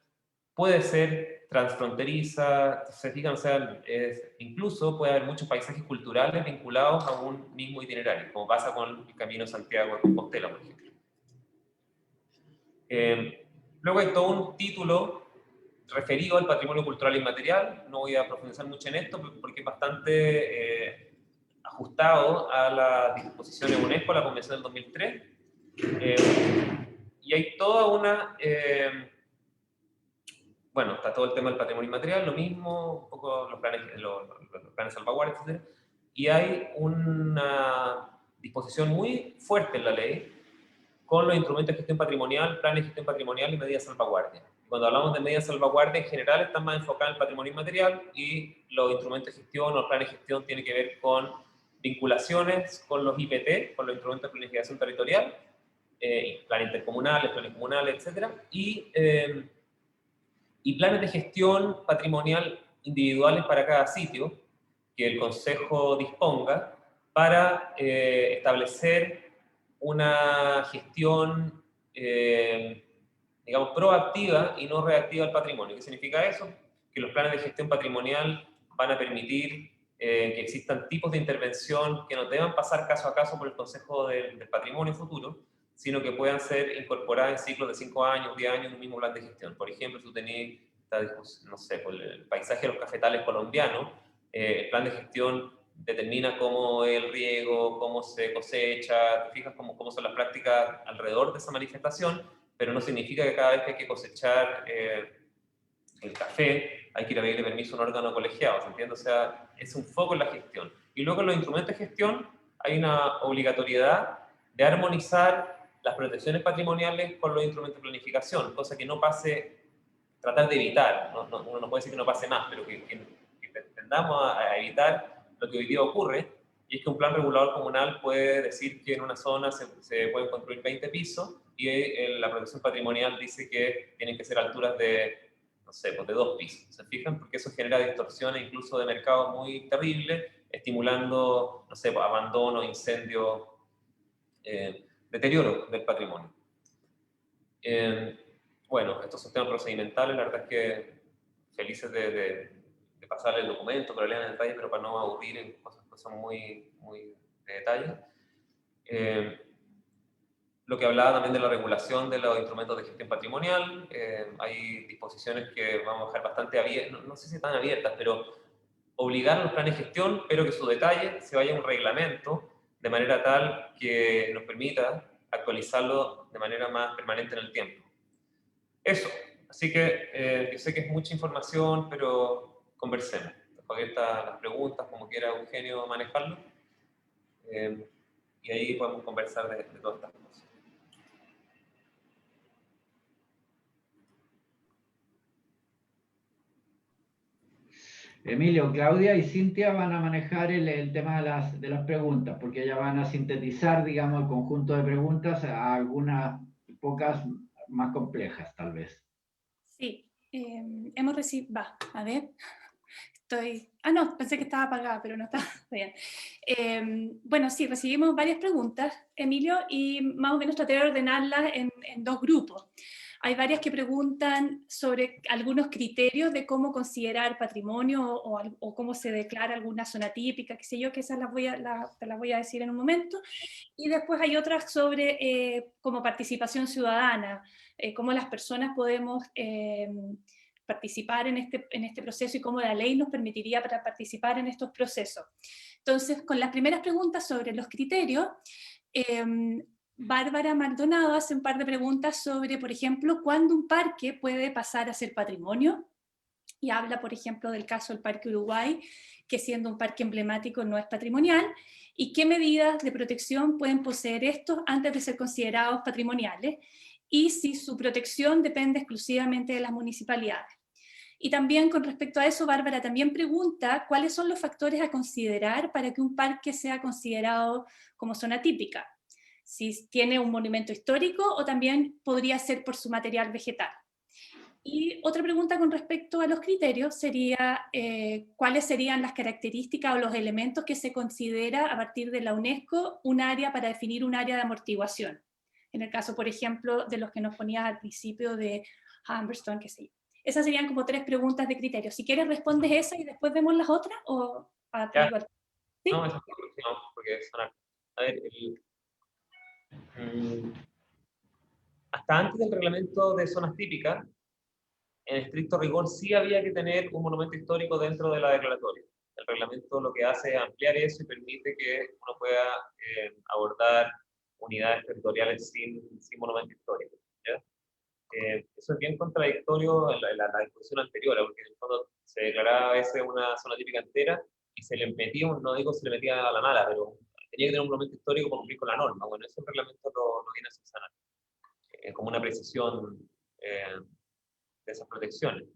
puede ser transfronteriza, se fijan, o sea, incluso puede haber muchos paisajes culturales vinculados a un mismo itinerario, como pasa con el Camino de Santiago a Compostela, por ejemplo. Luego hay todo un título referido al patrimonio cultural inmaterial. No voy a profundizar mucho en esto porque es bastante ajustado a las disposiciones de UNESCO, la Convención del 2003. Y hay toda una... bueno, está todo el tema del patrimonio inmaterial, lo mismo, un poco los planes de salvaguardia, etc. Y hay una disposición muy fuerte en la ley con los instrumentos de gestión patrimonial, planes de gestión patrimonial y medidas de salvaguardia. Cuando hablamos de medidas de salvaguardia, en general están más enfocadas en el patrimonio inmaterial, y los instrumentos de gestión o los planes de gestión tienen que ver con vinculaciones con los IPT, con los instrumentos de planificación territorial, planes intercomunales, planes comunales, etc. Y planes de gestión patrimonial individuales para cada sitio que el Consejo disponga para establecer una gestión, digamos, proactiva y no reactiva al patrimonio. ¿Qué significa eso? Que los planes de gestión patrimonial van a permitir que existan tipos de intervención que no deban pasar caso a caso por el Consejo del Patrimonio futuro, sino que puedan ser incorporadas en ciclos de 5 años, 10 años en un mismo plan de gestión. Por ejemplo, si tú tenés, no sé, por el paisaje de los cafetales colombianos, el plan de gestión determina cómo es el riego, cómo se cosecha, te fijas cómo son las prácticas alrededor de esa manifestación, pero no significa que cada vez que hay que cosechar el café hay que ir a pedirle permiso a un órgano colegiado, ¿se entiende? O sea, es un foco en la gestión. Y luego en los instrumentos de gestión hay una obligatoriedad de armonizar las protecciones patrimoniales con los instrumentos de planificación, cosa que no pase, tratar de evitar, uno no puede decir que no pase más, pero que tendamos a evitar lo que hoy día ocurre, y es que un plan regulador comunal puede decir que en una zona se pueden construir 20 pisos y la protección patrimonial dice que tienen que ser alturas de, no sé, pues de 2 pisos. ¿Se fijan? Porque eso genera distorsiones incluso de mercado muy terribles, estimulando, no sé, pues, abandono, incendio, deterioro del patrimonio. Bueno, estos son temas procedimentales, la verdad es que felices de pasar el documento, para leer en detalle, pero para no aburrir en cosas muy de detalle. Lo que hablaba también de la regulación de los instrumentos de gestión patrimonial, hay disposiciones que vamos a dejar bastante abiertas, no sé si están abiertas, pero obligar a los planes de gestión, pero que su detalle se vaya a un reglamento de manera tal que nos permita actualizarlo de manera más permanente en el tiempo. Eso. Así que yo sé que es mucha información, pero conversemos. Dejo abiertas las preguntas, como quiera Eugenio manejarlo. Y ahí podemos conversar de todas estas cosas. Emilio, Claudia y Cintia van a manejar el tema de las preguntas, porque ellas van a sintetizar, digamos, el conjunto de preguntas a algunas pocas más complejas, tal vez. Sí, hemos recibido... a ver, estoy... no, pensé que estaba apagada, pero no estaba bien. Bueno, sí, recibimos varias preguntas, Emilio, y más o menos traté de ordenarlas en 2 grupos. Hay varias que preguntan sobre algunos criterios de cómo considerar patrimonio o cómo se declara alguna zona típica, qué sé yo, que esas te las voy a decir en un momento. Y después hay otras sobre como participación ciudadana, cómo las personas podemos participar en este proceso y cómo la ley nos permitiría para participar en estos procesos. Entonces, con las primeras preguntas sobre los criterios, Bárbara Maldonado hace un par de preguntas sobre, por ejemplo, cuándo un parque puede pasar a ser patrimonio, y habla, por ejemplo, del caso del Parque Uruguay, que siendo un parque emblemático no es patrimonial, y qué medidas de protección pueden poseer estos antes de ser considerados patrimoniales, y si su protección depende exclusivamente de las municipalidades. Y también con respecto a eso, Bárbara también pregunta cuáles son los factores a considerar para que un parque sea considerado como zona típica. Si tiene un monumento histórico o también podría ser por su material vegetal. Y otra pregunta con respecto a los criterios sería cuáles serían las características o los elementos que se considera a partir de la UNESCO un área para definir un área de amortiguación. En el caso, por ejemplo, de los que nos ponía al principio de Humberstone, qué sé yo. Esas serían como 3 preguntas de criterios. Si quieres respondes esa y después vemos las otras o Ya. igual. ¿Sí? No, eso no, porque son... A ver, hasta antes del reglamento de zonas típicas, en estricto rigor sí había que tener un monumento histórico dentro de la declaratoria. El reglamento lo que hace es ampliar eso y permite que uno pueda abordar unidades territoriales sin monumento histórico. ¿Ya? Eso es bien contradictorio en la discusión anterior, porque en el fondo se declaraba a veces una zona típica entera y se le metía, no digo se le metía a la mala, pero tenía que tener un monumento histórico para cumplir con la norma. Bueno, eso el reglamento lo viene a subsanar, como una precisión de esas protecciones.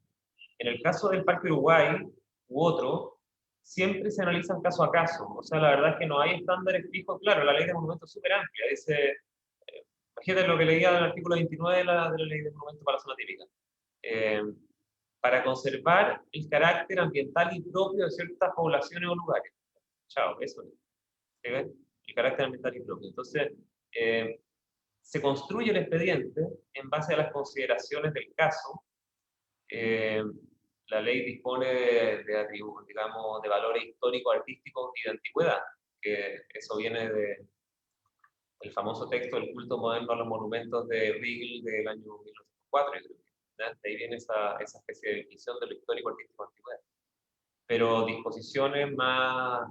En el caso del Parque Uruguay u otro, siempre se analizan caso a caso. O sea, la verdad es que no hay estándares fijos. Claro, la ley de monumentos es súper amplia. Dice, imagínate lo que leía del artículo 29 de la ley de monumentos para la zona típica. Para conservar el carácter ambiental y propio de ciertas poblaciones o lugares. Chao, eso es. El carácter ambiental y propio. Entonces, se construye el expediente en base a las consideraciones del caso. La ley dispone de atributos, digamos, de valores históricos, artísticos y de antigüedad, que eso viene del famoso texto del culto moderno a los monumentos de Riegel del año 1904, creo que, ¿ya? De ahí viene esa especie de definición de lo histórico, artístico, antigüedad. Pero disposiciones más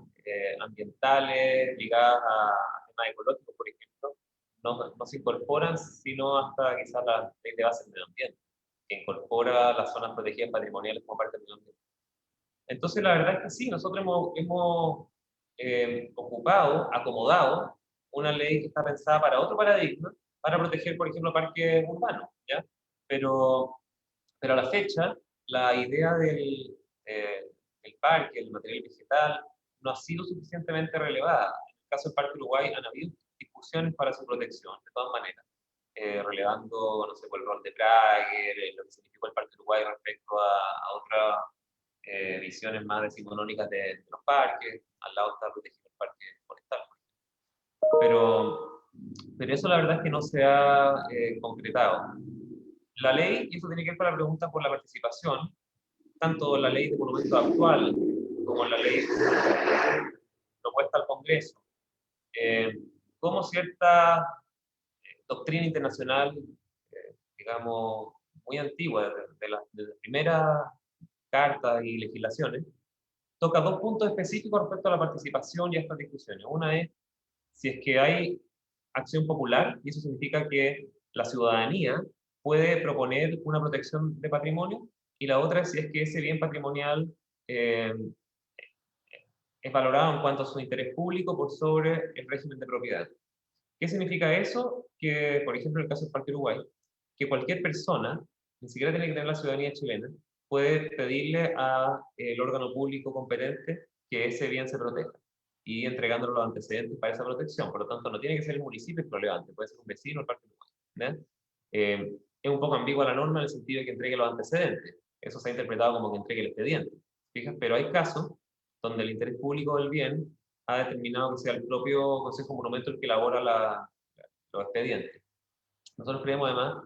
ambientales, ligadas a temas ecológicos, por ejemplo, no se incorporan, sino hasta quizás la ley de base del medio ambiente, que incorpora las zonas protegidas patrimoniales como parte del medio ambiente. Entonces, la verdad es que sí, nosotros hemos acomodado una ley que está pensada para otro paradigma, para proteger, por ejemplo, parques urbanos, ¿ya? Pero a la fecha, la idea del parque, el material vegetal, no ha sido suficientemente relevada. En el caso del Parque Uruguay han habido discusiones para su protección, de todas maneras, relevando, no sé, por el rol de Prager, lo que significó el Parque Uruguay respecto a otras visiones más decimonónicas de los parques. Al lado está protegido el parque forestal. Pero eso la verdad es que no se ha concretado. La ley, y eso tiene que ver con la pregunta por la participación, tanto la ley de monumentos actual como la ley propuesta al Congreso, como cierta doctrina internacional, digamos, muy antigua, de las primeras cartas y legislaciones, toca 2 puntos específicos respecto a la participación y a estas discusiones. Una es si es que hay acción popular, y eso significa que la ciudadanía puede proponer una protección de patrimonio, y la otra es si es que ese bien patrimonial es valorado en cuanto a su interés público por sobre el régimen de propiedad. ¿Qué significa eso? Que, por ejemplo, en el caso del Parque Uruguay, que cualquier persona, ni siquiera tiene que tener la ciudadanía chilena, puede pedirle al órgano público competente que ese bien se proteja y entregándole los antecedentes para esa protección. Por lo tanto, no tiene que ser el municipio el relevante, puede ser un vecino del Parque Uruguay, ¿no? Es un poco ambigua la norma en el sentido de que entregue los antecedentes. Eso se ha interpretado como que entregue el expediente. ¿Fijas? Pero hay casos donde el interés público del bien ha determinado que sea el propio Consejo Monumento el que elabora los expedientes. Nosotros creemos además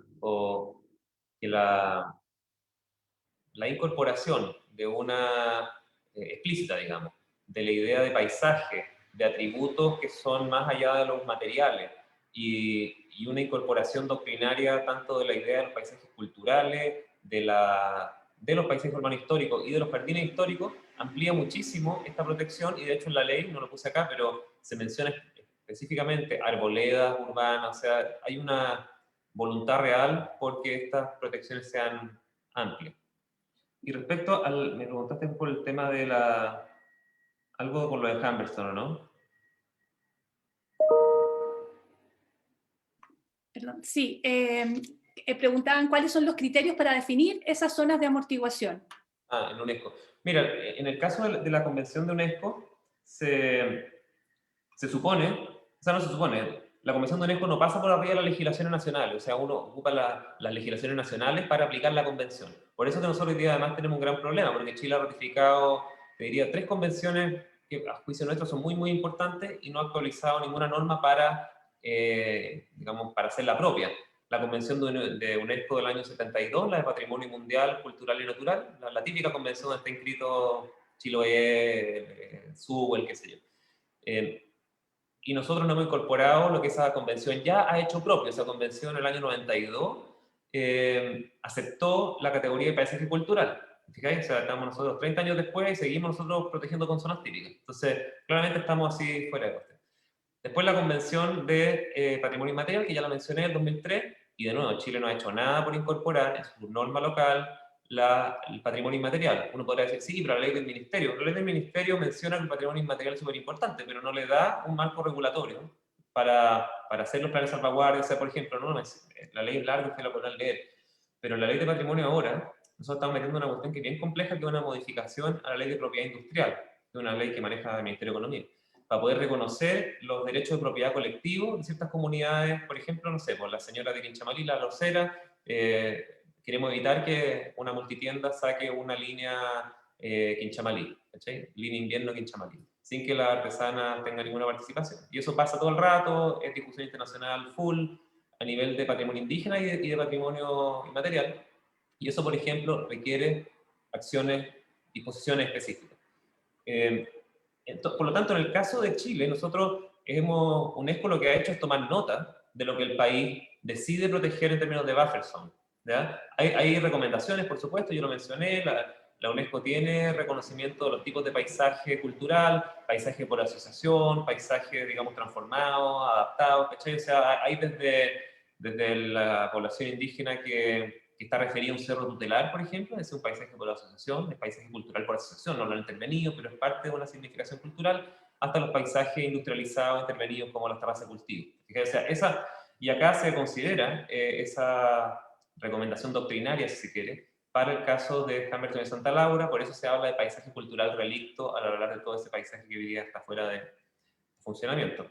que la incorporación de una explícita, digamos, de la idea de paisaje, de atributos que son más allá de los materiales, y una incorporación doctrinaria tanto de la idea de los paisajes culturales, de los paisajes urbanos históricos y de los jardines históricos, amplía muchísimo esta protección, y de hecho en la ley, no lo puse acá, pero se menciona específicamente arboledas urbanas. O sea, hay una voluntad real porque estas protecciones sean amplias. Y respecto me preguntaste por el tema de algo con lo de Humberstone, ¿no? Perdón, sí. Preguntaban cuáles son los criterios para definir esas zonas de amortiguación. En UNESCO. Mira, en el caso de la convención de UNESCO, se supone, o sea, no se supone, la convención de UNESCO no pasa por arriba de las legislaciones nacionales, o sea, uno ocupa las legislaciones nacionales para aplicar la convención. Por eso que nosotros hoy día además tenemos un gran problema, porque Chile ha ratificado, te diría, 3 convenciones que a juicio nuestro son muy, muy importantes y no ha actualizado ninguna norma para, digamos, para hacerla propia. La Convención de UNESCO del año 72, la de Patrimonio Mundial, Cultural y Natural, la típica convención donde está inscrito Chiloé, Subo, qué sé yo. Y nosotros no hemos incorporado lo que esa convención ya ha hecho propio. Esa convención en el año 92 aceptó la categoría de paisaje cultural. ¿Fijáis? O sea, estamos nosotros 30 años después y seguimos nosotros protegiendo con zonas típicas. Entonces, claramente estamos así fuera de coste. Después la Convención de Patrimonio Inmaterial, que ya la mencioné, en 2003, y de nuevo, Chile no ha hecho nada por incorporar en su norma local el patrimonio inmaterial. Uno podría decir, sí, pero la ley del ministerio. La ley del ministerio menciona que el patrimonio inmaterial es súper importante, pero no le da un marco regulatorio para hacer los planes de salvaguardia. O sea, por ejemplo, la ley es larga, usted la podrán leer, pero en la ley de patrimonio ahora, nosotros estamos metiendo una cuestión que es bien compleja, que es una modificación a la ley de propiedad industrial, que es una ley que maneja el Ministerio de Economía, para poder reconocer los derechos de propiedad colectivo de ciertas comunidades. Por ejemplo, no sé, por la señora de Quinchamalí, la Rosera, queremos evitar que una multitienda saque una línea Quinchamalí, ¿cachai? Línea invierno Quinchamalí, sin que la artesana tenga ninguna participación. Y eso pasa todo el rato, es discusión internacional full, a nivel de patrimonio indígena y de patrimonio inmaterial. Y eso, por ejemplo, requiere acciones, disposiciones específicas. Por lo tanto, en el caso de Chile, nosotros UNESCO lo que ha hecho es tomar nota de lo que el país decide proteger en términos de buffer zone. ¿Ya? Hay recomendaciones, por supuesto, yo lo mencioné, la UNESCO tiene reconocimiento de los tipos de paisaje cultural, paisaje por asociación, paisaje, digamos, transformado, adaptado, ¿cachai? O sea, hay desde la población indígena que está referida a un cerro tutelar, por ejemplo, es un paisaje por asociación, es paisaje cultural por asociación, no lo han intervenido, pero es parte de una significación cultural, hasta los paisajes industrializados intervenidos como las terrazas de cultivo. O sea, y acá se considera esa recomendación doctrinaria, si se quiere, para el caso de Hammerton y Santa Laura, por eso se habla de paisaje cultural relicto al hablar de todo ese paisaje que hoy día está fuera de funcionamiento.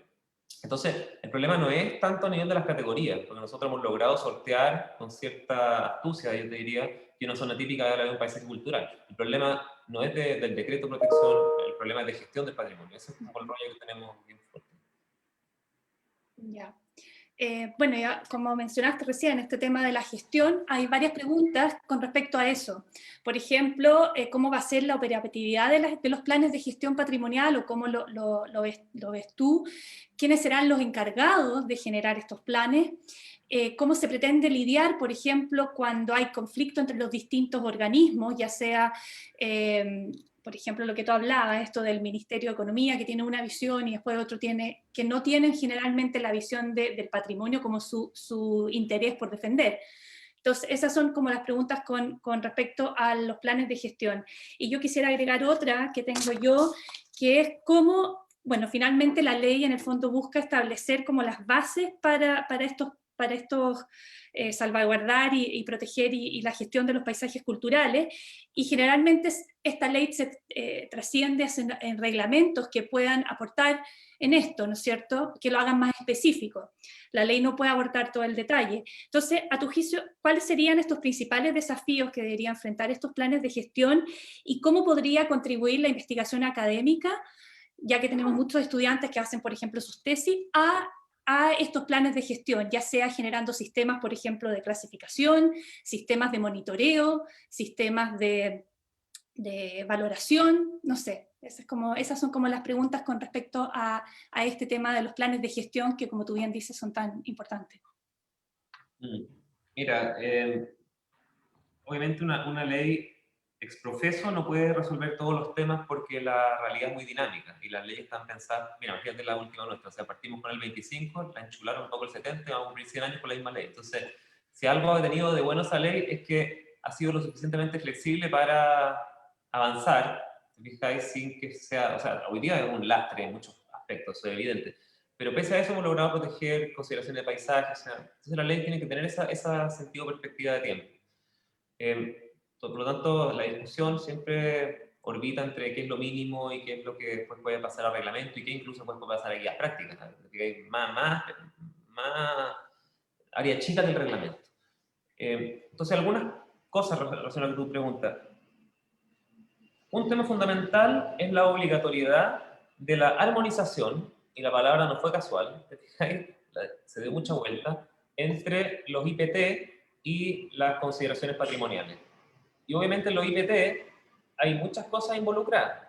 Entonces, el problema no es tanto a nivel de las categorías, porque nosotros hemos logrado sortear con cierta astucia, yo te diría, que una zona típica de un paisaje cultural. El problema no es del decreto de protección, el problema es de gestión del patrimonio. Ese es un poco el rollo que tenemos bien fuerte. Ya. Bueno, ya como mencionaste recién, este tema de la gestión, hay varias preguntas con respecto a eso. Por ejemplo, ¿cómo va a ser la operatividad de los planes de gestión patrimonial o cómo lo ves tú? ¿Quiénes serán los encargados de generar estos planes? ¿Cómo se pretende lidiar, por ejemplo, cuando hay conflicto entre los distintos organismos, ya sea por ejemplo, lo que tú hablabas, esto del Ministerio de Economía, que tiene una visión y después otro que no tienen generalmente la visión del patrimonio como su interés por defender? Entonces, esas son como las preguntas con respecto a los planes de gestión. Y yo quisiera agregar otra que tengo yo, que es cómo, bueno, finalmente la ley en el fondo busca establecer como las bases para estos salvaguardar y proteger y la gestión de los paisajes culturales, y generalmente esta ley se trasciende en reglamentos que puedan aportar en esto, ¿no es cierto?, que lo hagan más específico. La ley no puede aportar todo el detalle. Entonces, a tu juicio, ¿cuáles serían estos principales desafíos que deberían enfrentar estos planes de gestión y cómo podría contribuir la investigación académica, ya que tenemos muchos estudiantes que hacen, por ejemplo, sus tesis, a estos planes de gestión, ya sea generando sistemas, por ejemplo, de clasificación, sistemas de monitoreo, sistemas de valoración, no sé. Esas son como las preguntas con respecto a este tema de los planes de gestión que, como tú bien dices, son tan importantes. Mira, obviamente una ley exprofeso no puede resolver todos los temas porque la realidad es muy dinámica y las leyes están pensadas, mira, fíjate la última nuestra, o sea, partimos con el 25, la enchularon un poco el 70 y vamos a cumplir 100 años con la misma ley. Entonces, si algo ha tenido de bueno esa ley es que ha sido lo suficientemente flexible para avanzar, te fijáis, sin que sea, o sea, hoy día es un lastre en muchos aspectos, eso es evidente, pero pese a eso hemos logrado proteger consideraciones de paisaje, o sea, entonces la ley tiene que tener esa sentido perspectiva de tiempo. Por lo tanto, la discusión siempre orbita entre qué es lo mínimo y qué es lo que después puede pasar a reglamento y qué incluso puede pasar a guías prácticas, que hay más área chica del reglamento. Entonces, algunas cosas relacionadas a tu pregunta. Un tema fundamental es la obligatoriedad de la armonización, y la palabra no fue casual, se dio mucha vuelta, entre los IPT y las consideraciones patrimoniales. Y obviamente en los IPT hay muchas cosas involucradas.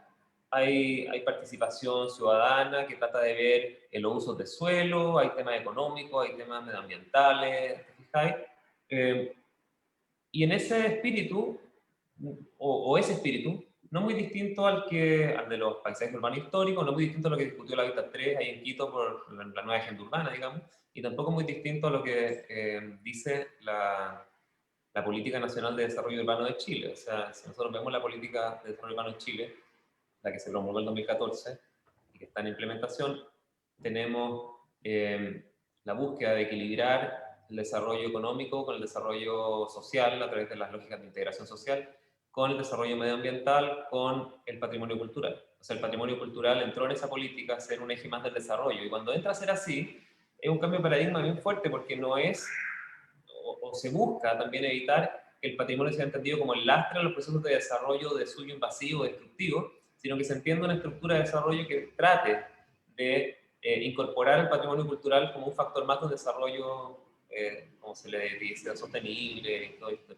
Hay participación ciudadana que trata de ver los usos de suelo, hay temas económicos, hay temas medioambientales, ¿te fijáis? Y en ese espíritu, o ese espíritu, no muy distinto al de los paisajes urbanos históricos, no muy distinto a lo que discutió la Hábitat 3 ahí en Quito por la nueva agenda urbana, digamos, y tampoco muy distinto a lo que dice la Política Nacional de Desarrollo Urbano de Chile. O sea, si nosotros vemos la Política de Desarrollo Urbano en Chile, la que se promulgó en 2014 y que está en implementación, tenemos la búsqueda de equilibrar el desarrollo económico con el desarrollo social a través de las lógicas de integración social, con el desarrollo medioambiental, con el patrimonio cultural. O sea, el patrimonio cultural entró en esa política a ser un eje más del desarrollo, y cuando entra a ser así, es un cambio de paradigma bien fuerte, porque no es, o se busca también evitar que el patrimonio sea entendido como el lastre de los procesos de desarrollo de suyo invasivo, destructivo, sino que se entienda una estructura de desarrollo que trate de incorporar el patrimonio cultural como un factor más de un desarrollo, como se le dice, sostenible y todo esto.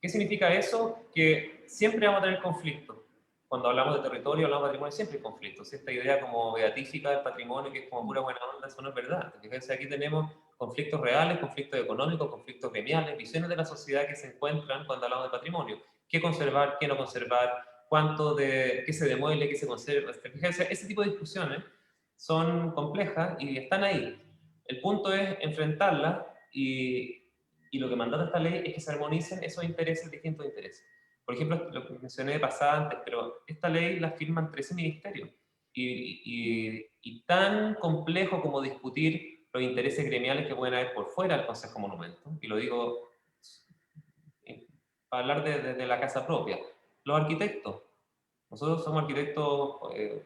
¿Qué significa eso? Que siempre vamos a tener conflictos. Cuando hablamos de territorio, hablamos de patrimonio, siempre hay conflictos. Esta idea como beatífica del patrimonio, que es como pura buena onda, eso no es verdad. Fíjense, aquí tenemos conflictos reales, conflictos económicos, conflictos gremiales, visiones de la sociedad que se encuentran cuando hablamos de patrimonio. ¿Qué conservar, qué no conservar? ¿Qué se demuele, qué se conserva? Fíjense, ese tipo de discusiones son complejas y están ahí. El punto es enfrentarlas, y lo que mandata esta ley es que se armonicen esos intereses, distintos intereses. Por ejemplo, lo que mencioné de pasada antes, pero esta ley la firman 13 ministerios. Y tan complejo como discutir los intereses gremiales que pueden haber por fuera del Consejo Monumento, y lo digo para hablar de la casa propia. Los arquitectos, nosotros somos arquitectos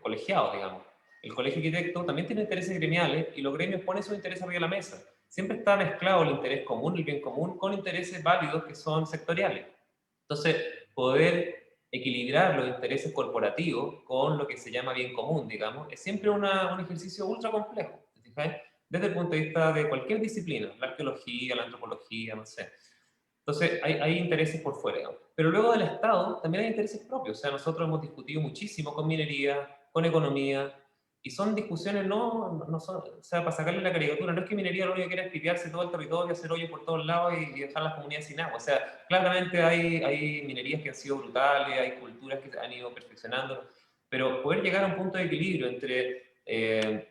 colegiados, digamos. El colegio arquitecto también tiene intereses gremiales, y los gremios ponen sus intereses arriba de la mesa. Siempre está mezclado el interés común, el bien común, con intereses válidos que son sectoriales. Entonces, poder equilibrar los intereses corporativos con lo que se llama bien común, digamos, es siempre un ejercicio ultra complejo, ¿te fijáis? Desde el punto de vista de cualquier disciplina, la arqueología, la antropología, no sé. Entonces, hay intereses por fuera, digamos. Pero luego del Estado también hay intereses propios. O sea, nosotros hemos discutido muchísimo con minería, con economía, y son discusiones no son, o sea, para sacarle la caricatura, no es que minería lo único que quiere es pitearse todo el territorio, hacer hoyos por todos lados y dejar las comunidades sin agua. O sea, claramente hay minerías que han sido brutales, hay culturas que han ido perfeccionando, pero poder llegar a un punto de equilibrio entre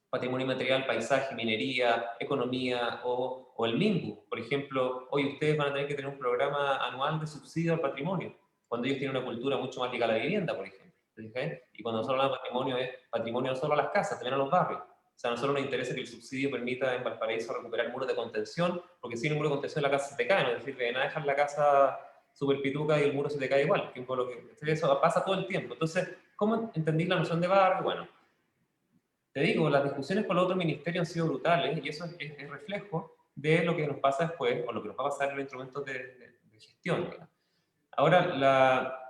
patrimonio material, paisaje, minería, economía o el MIMBU. Por ejemplo, hoy ustedes van a tener que tener un programa anual de subsidio al patrimonio, cuando ellos tienen una cultura mucho más ligada a la vivienda, por ejemplo. Y cuando nosotros hablamos de patrimonio, es patrimonio no solo a las casas, también a los barrios. O sea, a nosotros nos interesa que el subsidio permita en Valparaíso recuperar muros de contención, porque sin un muro de contención la casa se te cae, no es decir, de nada dejar la casa súper pituca y el muro se te cae igual, que lo que, eso pasa todo el tiempo. Entonces, ¿cómo entendí la noción de barrio? Bueno, te digo, las discusiones con los otros ministerios han sido brutales, y eso es reflejo de lo que nos pasa después, o lo que nos va a pasar en los instrumentos de gestión. Ahora,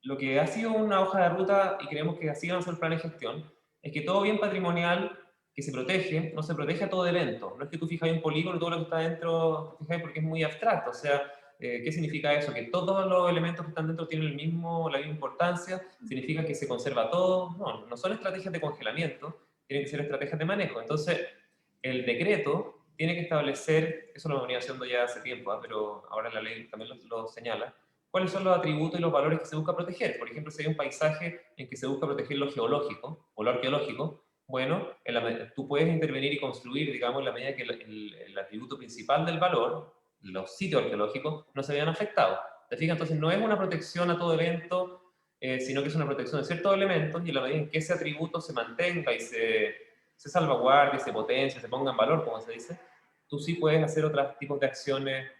lo que ha sido una hoja de ruta, y creemos que así van a ser el plan de gestión, es que todo bien patrimonial que se protege, no se protege a todo evento. No es que tú fijas un polígono y todo lo que está dentro, te fijas, porque es muy abstracto. O sea, ¿qué significa eso? Que todos los elementos que están dentro tienen la misma importancia. ¿Significa que se conserva todo? No, no son estrategias de congelamiento, tienen que ser estrategias de manejo. Entonces, el decreto tiene que establecer, eso lo venía haciendo ya hace tiempo, pero ahora la ley también lo señala, cuáles son los atributos y los valores que se busca proteger. Por ejemplo, si hay un paisaje en que se busca proteger lo geológico o lo arqueológico, bueno, tú puedes intervenir y construir, digamos, en la medida que el atributo principal del valor, los sitios arqueológicos, no se vean afectados. ¿Te fijas? Entonces, no es una protección a todo evento, sino que es una protección de ciertos elementos, y en la medida en que ese atributo se mantenga y se salvaguarde, se potencia, se ponga en valor, como se dice, tú sí puedes hacer otros tipos de acciones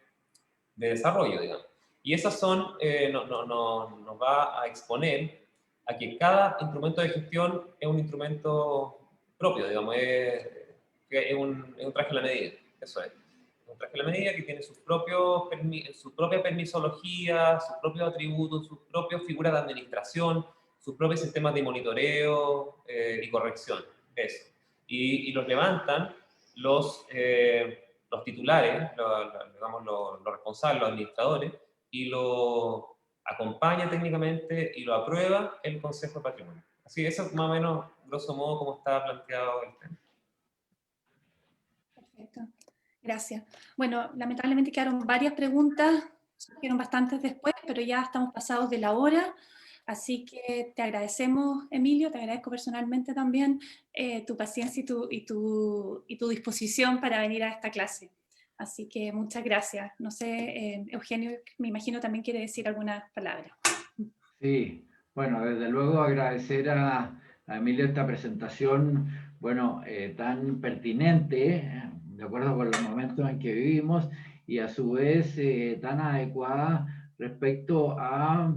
de desarrollo, digamos. Y esas son, nos va a exponer a que cada instrumento de gestión es un instrumento propio, digamos, es un traje a la medida, eso es. Un traje a la medida que tiene su propia permisología, sus propios atributos, sus propias figuras de administración, sus propios sistemas de monitoreo y corrección, eso. Y los levantan los titulares, digamos, los responsables, los administradores, y lo acompaña técnicamente y lo aprueba el Consejo de Patrimonio. Así, eso es más o menos, grosso modo, como está planteado el tema. Perfecto, gracias. Bueno, lamentablemente quedaron varias preguntas, surgieron bastantes después, pero ya estamos pasados de la hora, así que te agradecemos, Emilio, te agradezco personalmente también tu paciencia y tu disposición para venir a esta clase. Así que muchas gracias. No sé, Eugenio, me imagino también quiere decir algunas palabras. Sí, bueno, desde luego agradecer a Emilio esta presentación, bueno, tan pertinente, de acuerdo con los momentos en que vivimos, y a su vez tan adecuada respecto a,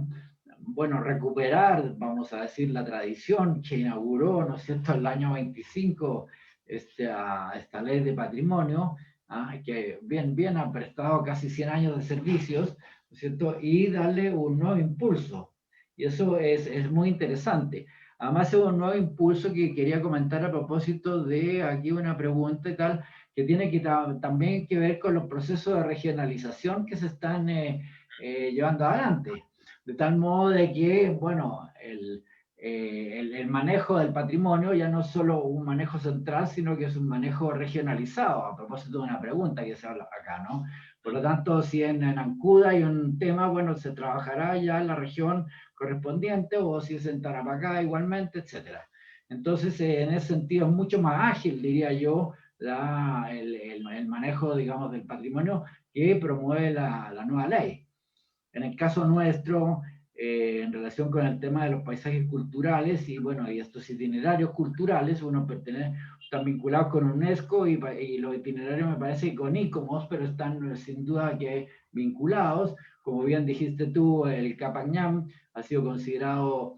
bueno, recuperar, vamos a decir, la tradición que inauguró, ¿no es cierto?, el año 25, esta ley de patrimonio, que bien ha prestado casi 100 años de servicios, ¿no es cierto?, y darle un nuevo impulso. Y eso es muy interesante. Además, es un nuevo impulso que quería comentar a propósito de aquí una pregunta y tal, que tiene que también que ver con los procesos de regionalización que se están llevando adelante. De tal modo de que, bueno, el manejo del patrimonio ya no es solo un manejo central, sino que es un manejo regionalizado, a propósito de una pregunta que se habla acá, ¿no? Por lo tanto, si en Ancuda hay un tema, bueno, se trabajará ya en la región correspondiente, o si es en Tarapacá igualmente, etc. Entonces, en ese sentido es mucho más ágil, diría yo, el manejo, digamos, del patrimonio que promueve la nueva ley. En el caso nuestro, en relación con el tema de los paisajes culturales, y bueno, y estos itinerarios culturales, están vinculados con UNESCO, y los itinerarios me parece que con ICOMOS, pero están sin duda que vinculados. Como bien dijiste tú, el Capañán ha sido considerado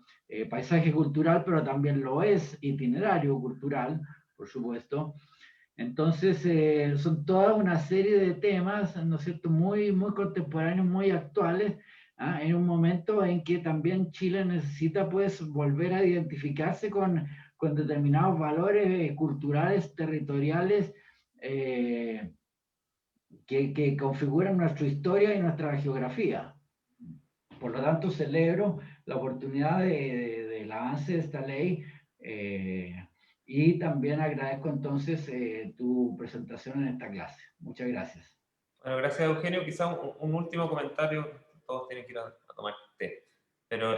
paisaje cultural, pero también lo es itinerario cultural, por supuesto. Entonces, son toda una serie de temas, ¿no es cierto?, muy contemporáneos, muy actuales, en un momento en que también Chile necesita, pues, volver a identificarse con determinados valores culturales, territoriales, que configuran nuestra historia y nuestra geografía. Por lo tanto, celebro la oportunidad del avance de esta ley, y también agradezco entonces tu presentación en esta clase. Muchas gracias. Bueno, gracias, Eugenio. Quizá un último comentario. Todos tienen que ir a tomar té. Pero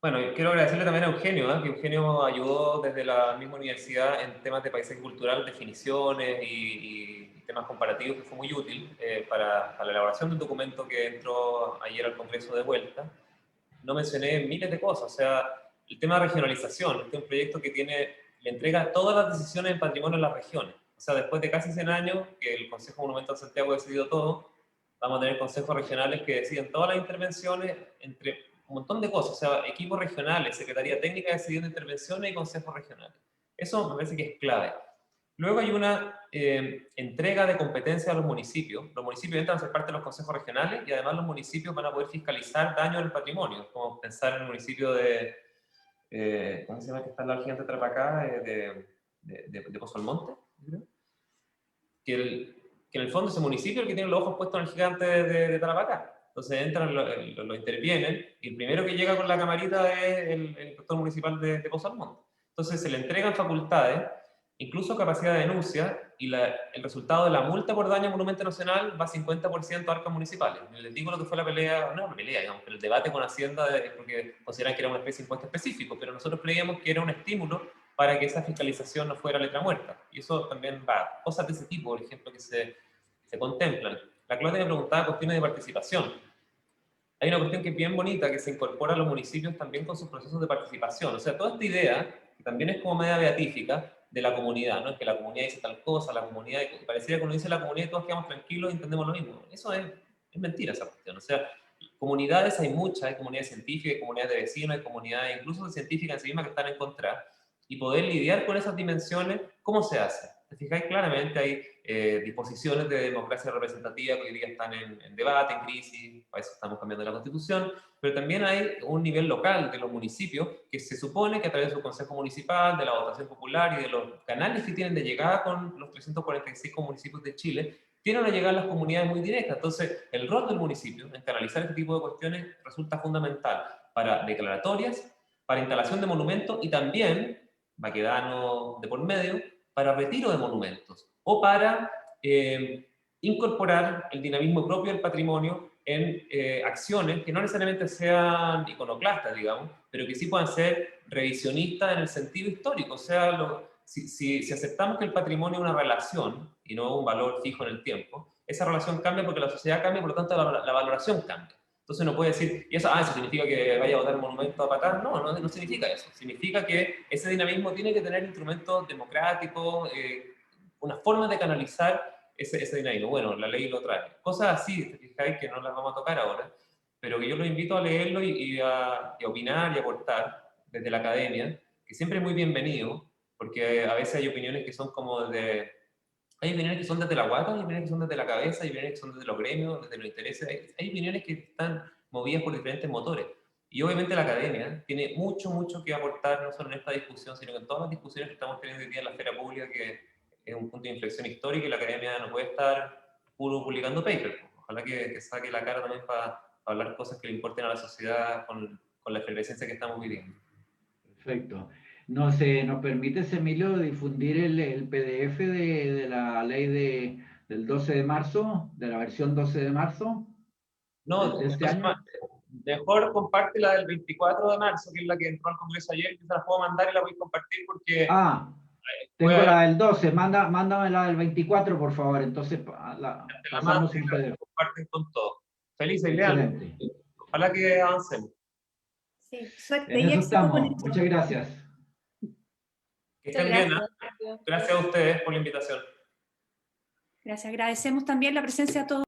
bueno, quiero agradecerle también a Eugenio, que Eugenio ayudó desde la misma universidad en temas de paisaje cultural, definiciones y temas comparativos, que fue muy útil para la elaboración del documento que entró ayer al Congreso de vuelta. No mencioné miles de cosas, o sea, el tema de regionalización, este es un proyecto que le entrega todas las decisiones en patrimonio en las regiones. O sea, después de casi 100 años que el Consejo Monumental de Santiago ha decidido todo, vamos a tener consejos regionales que deciden todas las intervenciones entre un montón de cosas, o sea, equipos regionales, Secretaría Técnica decidiendo intervenciones y consejos regionales. Eso me parece que es clave. Luego hay una entrega de competencias a los municipios. Los municipios entran a ser parte de los consejos regionales, y además los municipios van a poder fiscalizar daños al patrimonio, como pensar en el municipio de, ¿cómo se llama que está en la gigante de Tarapacá? De Pozo Almonte, ¿no? que en el fondo ese municipio es el que tiene los ojos puestos en el gigante de Tarapacá. Entonces entran, lo intervienen, y el primero que llega con la camarita es el inspector municipal de Pozo Almonte. Entonces se le entregan facultades, incluso capacidad de denuncia, y el resultado de la multa por daño a monumento nacional va 50% a arcas municipales. Les digo lo que fue la pelea, no la pelea, digamos, pero el debate con Hacienda, porque consideran que era una especie de impuesto específico, pero nosotros creíamos que era un estímulo para que esa fiscalización no fuera letra muerta. Y eso también va, cosas de ese tipo, por ejemplo, que se contemplan. La Claudia me preguntaba cuestiones de participación. Hay una cuestión que es bien bonita, que se incorpora a los municipios también con sus procesos de participación. O sea, toda esta idea, que también es como media beatífica, de la comunidad, ¿no? Es que la comunidad dice tal cosa, la comunidad, pareciera que uno dice la comunidad y todos quedamos tranquilos y entendemos lo mismo. Eso es mentira esa cuestión. O sea, comunidades hay muchas, hay comunidades científicas, hay comunidades de vecinos, hay comunidades incluso científicas en sí mismas que están en contra, y poder lidiar con esas dimensiones, ¿cómo se hace? ¿Te fijáis? Claramente hay disposiciones de democracia representativa que hoy día están en debate, en crisis, para eso estamos cambiando la Constitución, pero también hay un nivel local de los municipios que se supone que a través de su consejo municipal, de la votación popular y de los canales que tienen de llegada con los 345 municipios de Chile, tienen a llegar las comunidades muy directas. Entonces, el rol del municipio en canalizar este tipo de cuestiones resulta fundamental para declaratorias, para instalación de monumentos y también, Baquedano de por medio, para retiro de monumentos o para incorporar el dinamismo propio del patrimonio en acciones que no necesariamente sean iconoclastas, digamos, pero que sí puedan ser revisionistas en el sentido histórico. O sea, si aceptamos que el patrimonio es una relación y no un valor fijo en el tiempo, esa relación cambia porque la sociedad cambia, por lo tanto la valoración cambia. Entonces no puede decir, y eso significa que vaya a votar monumento a patar. No significa eso. Significa que ese dinamismo tiene que tener instrumentos democráticos, una forma de canalizar ese dinamismo. Bueno, la ley lo trae. Cosas así, te fijáis, que no las vamos a tocar ahora, pero que yo los invito a leerlo y a opinar y a aportar desde la academia, que siempre es muy bienvenido, porque a veces hay opiniones que son como de... Hay opiniones que son desde la guata, hay opiniones que son desde la cabeza, hay opiniones que son desde los gremios, desde los intereses, hay opiniones que están movidas por diferentes motores. Y obviamente la academia tiene mucho que aportar, no solo en esta discusión, sino en todas las discusiones que estamos teniendo hoy día en la esfera pública, que es un punto de inflexión histórica y la academia no puede estar puro publicando papers. Ojalá que saque la cara también para hablar cosas que le importen a la sociedad con la efervescencia que estamos viviendo. Perfecto. ¿Nos permites, Emilio, difundir el PDF de la ley del 12 de marzo, de la versión 12 de marzo No, de este año? mejor comparte la del 24 de marzo, que es la que entró al Congreso ayer, que se la puedo mandar y la voy a compartir porque... Tengo la del 12, mándame la del 24, por favor, entonces pasamos un PDF. Comparten con todo. Feliz y Excelente. Ojalá que avancen. Sí, suerte En y eso éxito con estamos. esto. Muchas gracias. Que estén bien, ¿eh? Gracias a ustedes por la invitación. Gracias. Agradecemos también la presencia de todos.